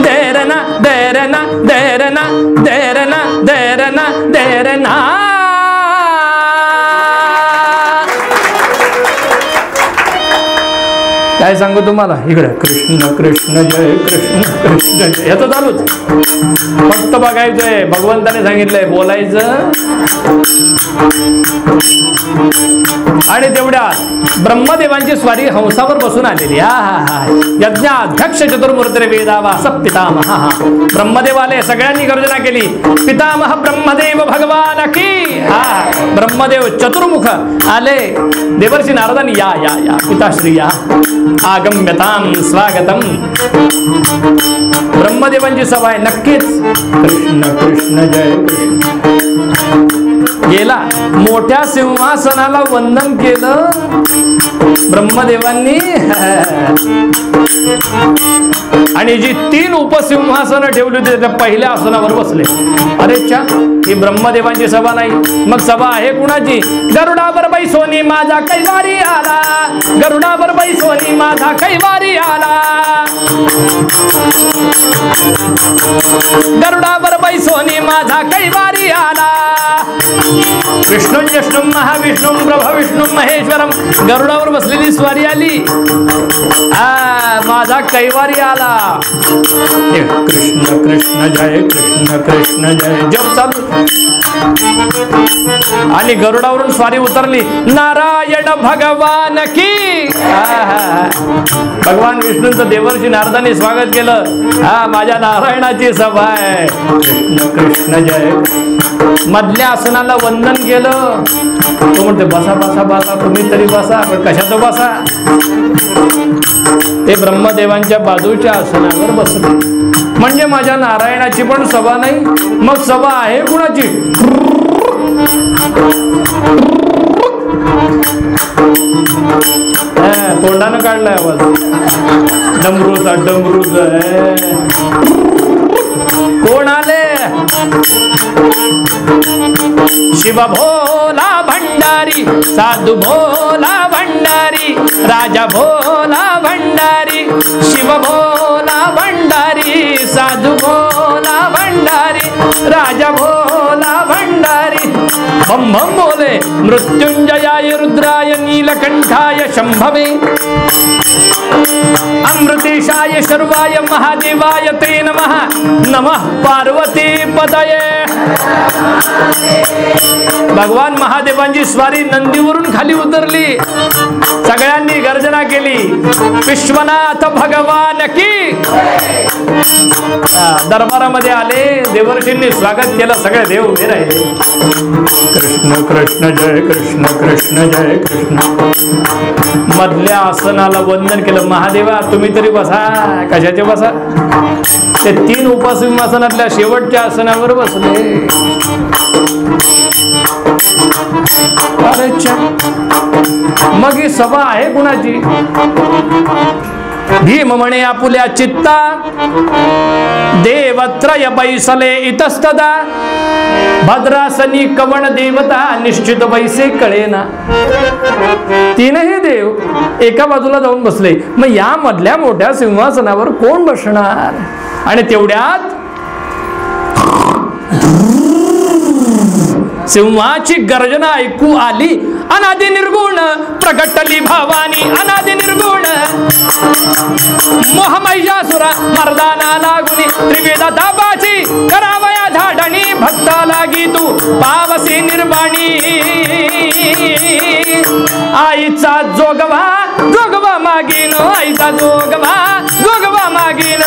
देरना देरना देरना देरना देरना देरना. काय सांगू तुम्हाला, इकडे कृष्ण कृष्ण जय कृष्ण कृष्ण जय याचं चालूच. फक्त बघायचंय, भगवंताने सांगितलंय बोलायचं. आणि तेवढ्या ब्रह्मदेवांची स्वारी हंसावर बसून आलेली. यज्ञाध्यक्ष चतुर्मूर्ती वेदावा सप्पितामह. ब्रह्मदेव आले, सगळ्यांनी गर्जना केली. पितामह ब्रह्मदेव भगवान की. ब्रह्मदेव चतुर्मुख आले. देवर्षी नारदांनी या या या पिताश्री या, आगम्यताम स्वागतम. ब्रह्मदेवांची सभा आहे. नक्कीच कृष्ण कृष्ण जय कृष्ण. गेला, मोठ्या सिंहासनाला वंदन केलं ब्रह्मदेवांनी. आणि जी 3 उपसिंहासनं ठेवली होती त्या पहिल्या आसनावर बसले. अरे च्या, ही ब्रह्मदेवांची सभा नाही, मग सभा आहे कुणाची? गरुडावर बैसोनी माझा कैवारी आला, गरुडावर बैसोनी माझा कैवारी आला, गरुडावर बैसोनी माझा कैवारी आला. विष्णू विष्णू महाविष्णू प्रभ विष्णू महेश्वरम. गरुडावर बसलेली स्वारी आली. माझा कैवारी आला. कृष्ण कृष्ण जय कृष्ण कृष्ण जय जप चालू. आणि गरुडावरून स्वारी उतरली. नारायण भगवान की. भगवान विष्णूंचं देवर्षी नारदांनी स्वागत केलं. माझ्या नारायणाची सभा आहे. कृष्ण कृष्ण जय. मधल्या आसनाला वंदन केलं. तो म्हणते बसा बसा बसा, तुम्ही तरी बसा. पण कशाचं बसा? ते ब्रह्मदेवांच्या बाजूच्या आसनावर बसले. म्हणजे माझ्या नारायणाची पण सभा नाही, मग सभा आहे कुणाची? तोंडानं काढलाय आवाज, डमरूचा डमरूच. कोण आले? शिव भोला भंडारी, साधू भोला भंडारी, राजा भोला भंडारी, शिव भोला भंडारी, साधू भोला भंडारी, राजा भोला भंडारी. बम बम बोले. मृत्युंजयाय रुद्राय नीलकंठाय शंभवे, अमृतेशाय शर्वाय महादेवाय ते नमः. नमः पार्वती पदये. भगवान महादेवांची स्वारी नंदीवरून खाली उतरली. सगळ्यांनी गर्जना केली, विश्वनाथ भगवान की. दरबारामध्ये आले, देवर्षींनी स्वागत केलं. सगळे देव उभे राहिले. कृष्ण कृष्ण जय कृष्ण, कृष्ण जय कृष्ण. मधल्या आसनाला वंदन केलं. महादेवा तुम्ही तरी बसा. कशाचे बसा? ते 3 उपसिंहासनातल्या शेवटच्या आसनावर बसले. मग ही सभा आहे कुणाची? भीम म्हणे आपुल्या चित्ता, देवत्रय बैसले इतस्तदा, भद्रासनी कवण देवता निश्चित बैसे कळेना. 3ही देव एका बाजूला जाऊन बसले. मग या मधल्या मोठ्या सिंहासनावर कोण बसणार? आणि तेवढ्यात सिंहाची गर्जना ऐकू आली. अनादि निर्गुण प्रगटली भवानी, अनादि निर्गुण. मोहमहिषासुरा मर्दाना लागुनी, त्रिवेदा तापाची करावया झाडणी. भक्ता लागी तू पावसी निर्वाणी. आईचा जोगवा जोगवा मागीन, आईचा जोगवा जोगवा मागीन.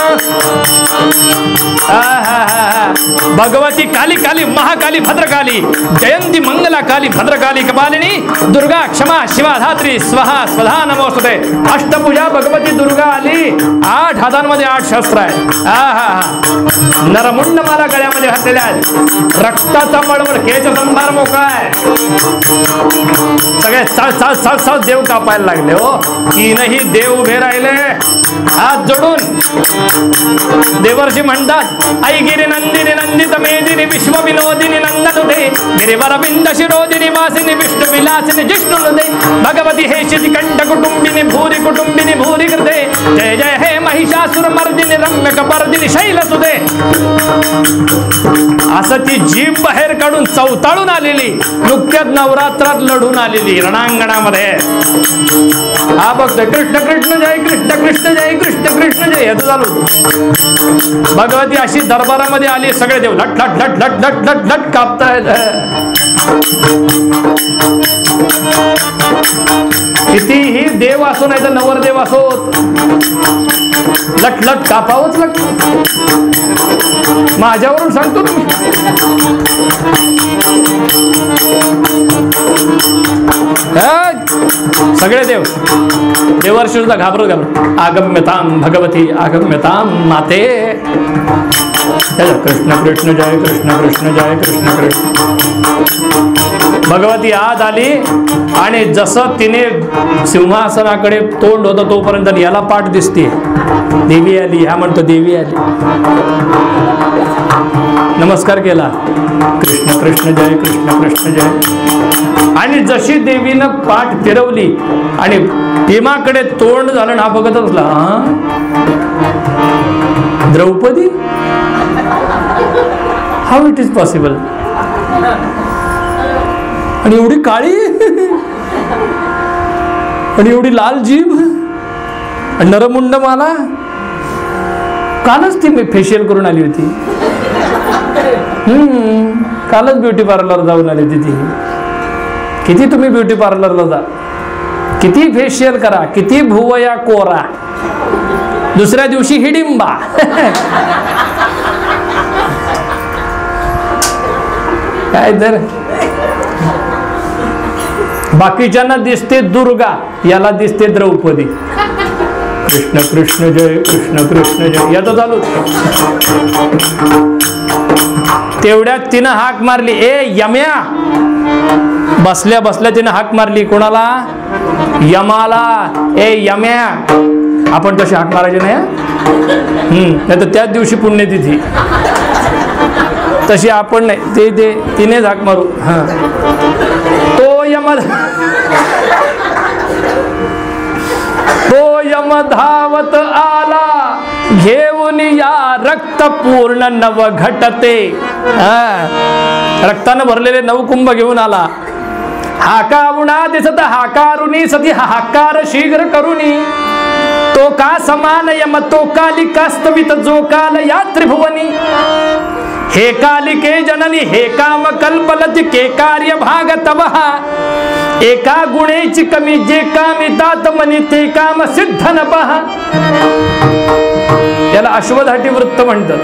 भगवती काली काली महाकाली भद्रकाली, जयंती मंगला काली भद्रकाली कपालिनी, दुर्गा क्षमा शिवा धात्री स्वहा स्वधा नमोस्तुते. अष्टपूजा भगवती दुर्गा आली. 8 हातांमध्ये 8 शस्त्र आहे. नरमुंड माला गळ्यामध्ये घातलेल्या आहेत. रक्ताचा मळमळ, केच संभार मोकळा आहे. सगळे चळ देव कापायला लागले. हो 3ही देव उभे राहिले हात जोडून. देवर्षी म्हणतात, आई गिरी नंदिनी नंदित मेदिनी विश्व विनोदिनी नंदनुदे, गिरिवर बिंद शिरोदिनी वासिनी विष्णु विलासिनी जिष्णुनुदे, भगवती हे शितिकंठ कुटुंबिनी भूरी कृते, जय जय हे महिषासुर मर्दिनी रम्य कपर्दिनी शैलसुदे. असं ती जीभ बाहेर काढून चवताळून आलेली, नुकत्याच नवरात्रात लढून आलेली रणांगणामध्ये. हा बघतोय कृष्ण कृष्ण जय कृष्ण कृष्ण जय कृष्ण कृष्ण जय. याचं चालू. भगवती अशी दरबारामध्ये आली. सगळे देव लट लट लट लट लट लट लट कापतायत. कितीही देव असो नाही तर नवरदेव असोत, लटलट कापावंच लागतं. माझ्यावरून सांगतो तुम्ही. सगळे देव देवर्षी सुद्धा घाबरत घाबरत. आगम्यताम भगवती आगम्यताम माते. कृष्ण कृष्ण जय कृष्ण कृष्ण जय कृष्ण कृष्ण. भगवती आत आली आणि जसं तिने सिंहासनाकडे तोंड होतं तोपर्यंत याला पाठ दिसते. देवी आली. ह्या म्हणतो देवी आली. नमस्कार केला. कृष्ण कृष्ण जय कृष्ण कृष्ण जय. आणि जशी देवीनं पाठ फिरवली आणि भीमाकडे तोंड झालं ना, बघत असला. Draupadi, how it is possible? आणि एवढी काळी आणि एवढी लाल जीभ आणि नरमुंड माला. कालच ती फेशियल करून आली होती. कालच ब्युटी पार्लर जाऊन आली होती ती. किती तुम्ही ब्युटी पार्लरला जा, किती फेशियल करा, किती भुवया कोरा, दुसऱ्या दिवशी हिडिंबा. काय तर बाकीच्यांना दिसते दुर्गा, याला दिसते द्रौपदी. कृष्ण कृष्ण जय, कृष्ण कृष्ण जय, याचं चालू. तेवढ्यात तिनं हाक मारली, ए यम्या. बसल्या बसल्या तिनं हाक मारली. कोणाला? यमाला. ए यम्या. आपण तशी हाक मारायची नाही. नाही तर त्याच दिवशी पुण्यतिथी. तशी आपण नाही, ते तिनेच हाक मारू. हा तो यम धावत आला, घेऊन या रक्त पूर्ण नव घटते. रक्तानं भरलेले नवकुंभ घेऊन आला. हाकावुना दिसत हाकारुनी, सती हाकार शीघ्र करुनी. तो का समान यम तो कालिकास्तवित, जो काल या त्रिभुवनी. हे कालिके जननी हे काम कल्पलति, के कार्य भाग तवहा. एका गुणेची कमी, जे कामितात मनी ते काम सिद्ध न पहा. याला अश्वधाटी वृत्त म्हणतात.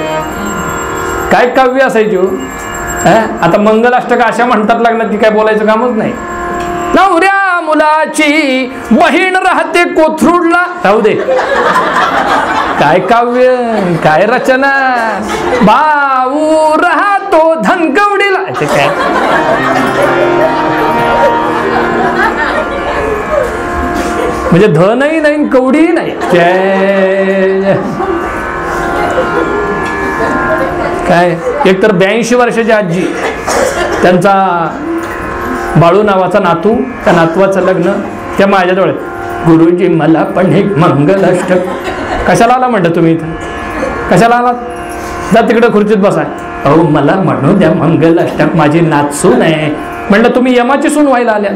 काय काव्य असायची. आता मंगलाष्टक अशा म्हणतात लग्नात की काय बोलायचं कामच नाही. नवऱ्या मुलाची बहीण राहते कोथरूडला, राहू दे. काय काव्य, काय रचना. भाऊ राहतो धनकवडीला, काय म्हणजे धनही नाही कवडीही नाही. काय एकतर 82 वर्षाची आजी, त्यांचा बाळू नावाचा नातू, त्या नातवाचं लग्न, त्या माझ्याजवळ. गुरुजी मला पण एक मंगलाष्टक. कशाला आला म्हणता तुम्ही इथं? कशाला आलात? जा तिकडे खुर्चीत बसा. अहो मला म्हणू द्या मंगलाष्टक, माझी नाचसून आहे. म्हणलं तुम्ही यमाची सून व्हायला आल्या,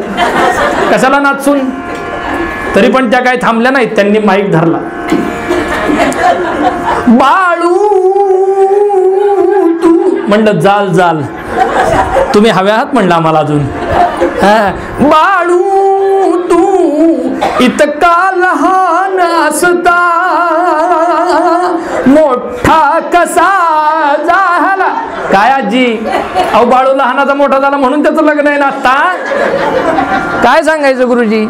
कशाला नाचसून? तरी पण त्या काही थांबल्या नाहीत, त्यांनी माईक धरला. बाळू तू, म्हणलं जाल जाल, तुम्ही हव्या आहात म्हणलं आम्हाला अजून. बाळू तू इतका लहान असता, मोठा कसा झाला. काय आजी, अहो बाळू लहानाचा मोठा झाला म्हणून त्याचं लग्न आहे ना आता. काय सांगायचं गुरुजी.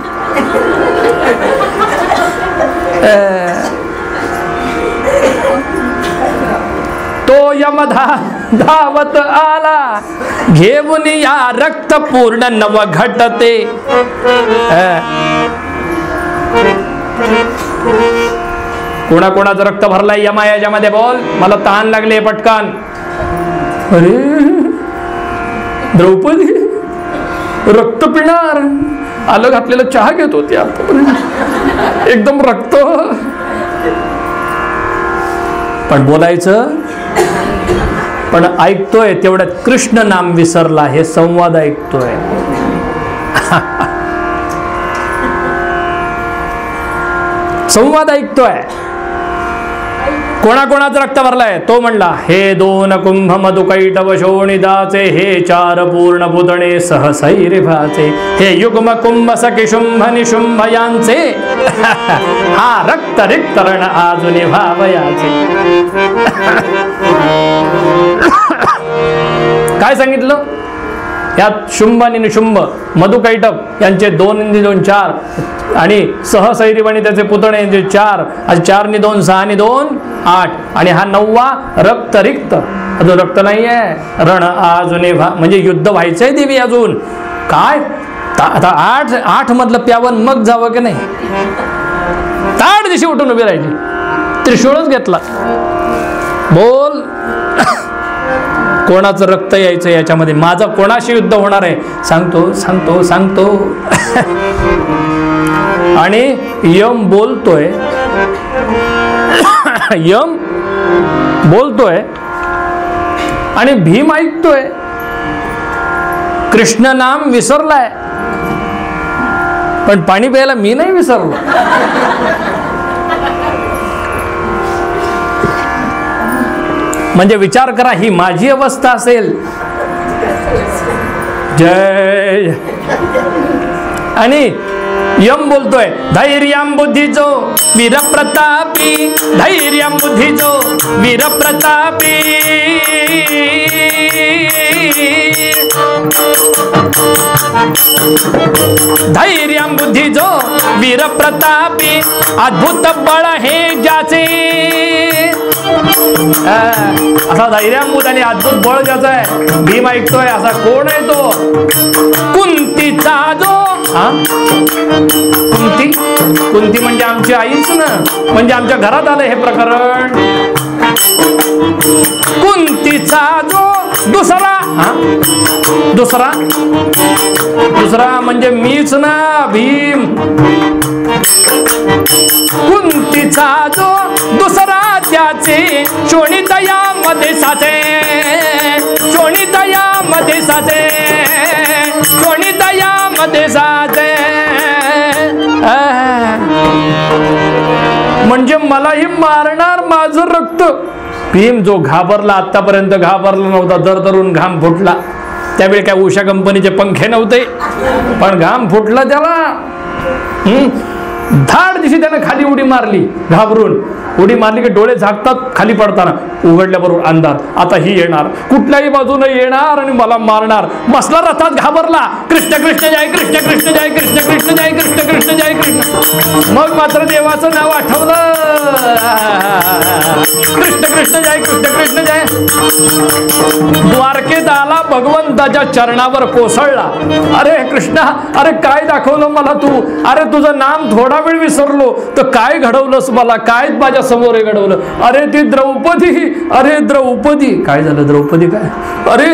तो यम धावत आला, घेऊन या रक्त पूर्ण नव घटते. कोणाकोणाचं रक्त भरलाय यमा याच्यामध्ये? बोल, मला तहान लागले पटकन. अरे द्रौपदी रक्त पिणार, आलं घातलेला चहा घेत होती आतापर्यंत, एकदम रक्त. पण बोलायचं, पण ऐकतोय तेवढ्यात कृष्ण नाम विसरला. हे संवाद ऐकतोय. संवाद ऐकतोय. कोणाकोणाचं रक्त भरलंय? तो म्हणला, हे 2 कुंभ मधुकैटव शोणिदाचे, हे 4 पूर्ण पुतणे सहसैरिभाचे, हे युग्म कुंभ सखी शुंभ निशुंभ यांचे, हा रक्त रिक्त रण आजुनी भावयाचे. काय सांगितलं? यात शुंभ आणि निशुंभ, मधुकैटभ यांचे 2 आणि 2 4, आणि सहसैरिभ आणि त्याचे पुतणे यांचे 4, 4 आणि 2 6 आणि 2 8, आणि हा 9वा रक्त रिक्त. अजून रक्त नाहीये. रण अजून म्हणजे युद्ध व्हायचंय देवी अजून. काय आता 8 मधलं प्यावन मग जावं की नाही? ताड दिशी उठून उभी राहिली, त्रिशूळच घेतला. बोल, कोणाचं रक्त यायचं याच्यामध्ये? माझं कोणाशी युद्ध होणार आहे? सांगतो सांगतो सांगतो. आणि यम बोलतोय, यम बोलतोय आणि भीम ऐकतोय. कृष्ण नाम विसरलाय, पण पाणी प्यायला मी नाही विसरलो. म्हणजे विचार करा, ही माझी अवस्था असेल. जय. आणि यम बोलतोय, धैर्यं बुद्धीचो वीर प्रतापी, धैर्यं बुद्धीचो वीर प्रतापी, धैर्यं बुद्धी जो वीर प्रतापी अद्भुत बळ हे ज्याचे असा धैर्यंबुध आणि अद्भुत बळ ज्याचा आहे भीम ऐकतोय असा कोण आहे तो कुंतीचा जो कुंती म्हणजे आमची आईच ना म्हणजे आमच्या घरात आलं हे प्रकरण कुंतीचा जो दुसरा म्हणजे मीच ना भीम कुंतीचा जो दुसरा त्याचे शोणितयामध्ये साचे शोणितयामध्ये साचे शोणितयामध्ये साचे म्हणजे मलाही मारणार माझं रक्त भीम जो घाबरला आतापर्यंत घाबरला नव्हता दरदरून घाम फुटला त्यावेळी काय उषा कंपनीचे पंखे नव्हते पण घाम फुटला त्याला धाड दिवशी त्याने खाली उडी मारली घाबरून उडी मारली की डोळे झाकतात खाली पडताना उघडल्याबरोबर अंधार आता ही येणार कुठल्याही बाजूने येणार आणि मला मारणार बसला रथात घाबरला कृष्ण कृष्ण जय कृष्ण कृष्ण जय कृष्ण कृष्ण जय कृष्ण कृष्ण जय कृष्ण मग मात्र देवाचं नाव आठवलं कृष्ण कृष्ण जय कृष्ण कृष्ण जय द्वारकेत आला भगवंताच्या चरणावर कोसळला अरे कृष्णा अरे काय दाखवलं मला तू अरे तुझं नाम थोडा वेळ विसरलो तर काय घडवलंस मला काय माझ्या समोर घडवलं अरे ती द्रौपदी अरे द्रौपदी काय झालं द्रौपदी काय अरे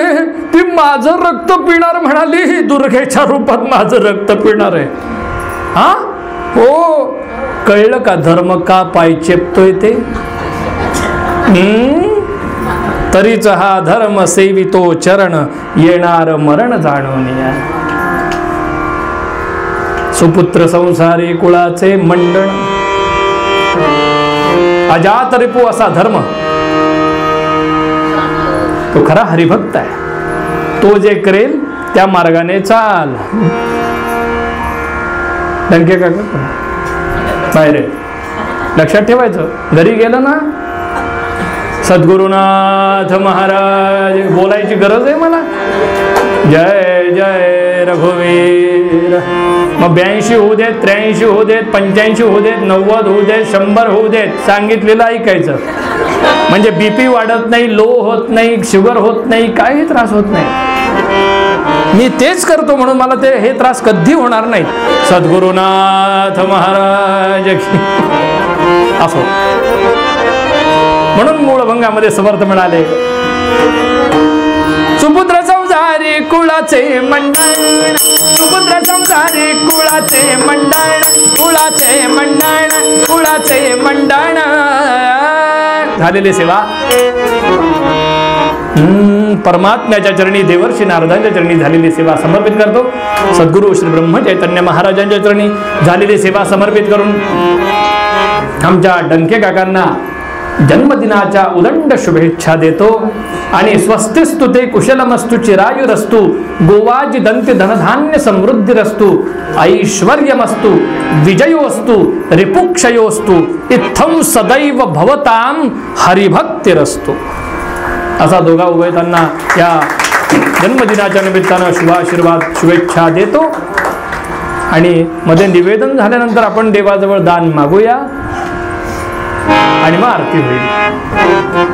ती माझं रक्त पिणार म्हणाली दुर्गेच्या रूपात माझं रक्त पिणार आहे हा हो कळलं का धर्म का पाय चेपतोय ते तरीच हा धर्म सेवितो चरण येणार मरण जाणून सुपुत्र संसारी कुळाचे मंडळ अजात रिपू असा धर्म तो खरा हरिभक्त आहे तो जे करेल त्या मार्गाने चाल डंके का बाहेर लक्षात ठेवायचं घरी गेलं ना सद्गुरुनाथ महाराज बोलायची गरज आहे मला जय जय रघुवीर मग 82 होऊ देत 83 होऊ देत 85 होऊ देत 90 होऊ देत 100 होऊ देत सांगितलेलं ऐकायचं म्हणजे बीपी वाढत नाही लो होत नाही शुगर होत नाही काही त्रास होत नाही मी तेच करतो म्हणून मला ते हे त्रास कधी होणार नाही सद्गुरुनाथ महाराज असो म्हणून मूळभंगामध्ये समर्थ म्हणाले सुपुत्र संसारी कुळाचे मंडळ सुपुत्र संसारी कुळाचे मंडळ कुळाचे मंडळ कुळाचे मंडळ झालेली सेवा परमात्म्याच्या चरणी देवर्षी नारदांच्या चरणी झालेली सेवा समर्पित करतो सद्गुरु श्री ब्रह्म चैतन्य महाराजांच्या चरणी झालेली सेवा समर्पित करून आमच्या डंके काकांना जन्मदिनाच्या उदंड शुभेच्छा देतो आणि स्वस्तिस्तु ते कुशलमस्तु चिरायुरस्तु गोवाजी दंती धनधान्य समृद्धिरस्तु ऐश्वर्यमस्तु विजयोस्तु रिपुक्षयोस्तु इत्थं सदैव भवतां हरिभक्तिरस्तु असा दोघा उभयतांना या जन्मदिनाच्या निमित्तानं शुभाशीर्वाद शुभेच्छा देतो आणि मध्ये निवेदन झाल्यानंतर आपण देवाजवळ दान मागूया आणि मग आरती होईल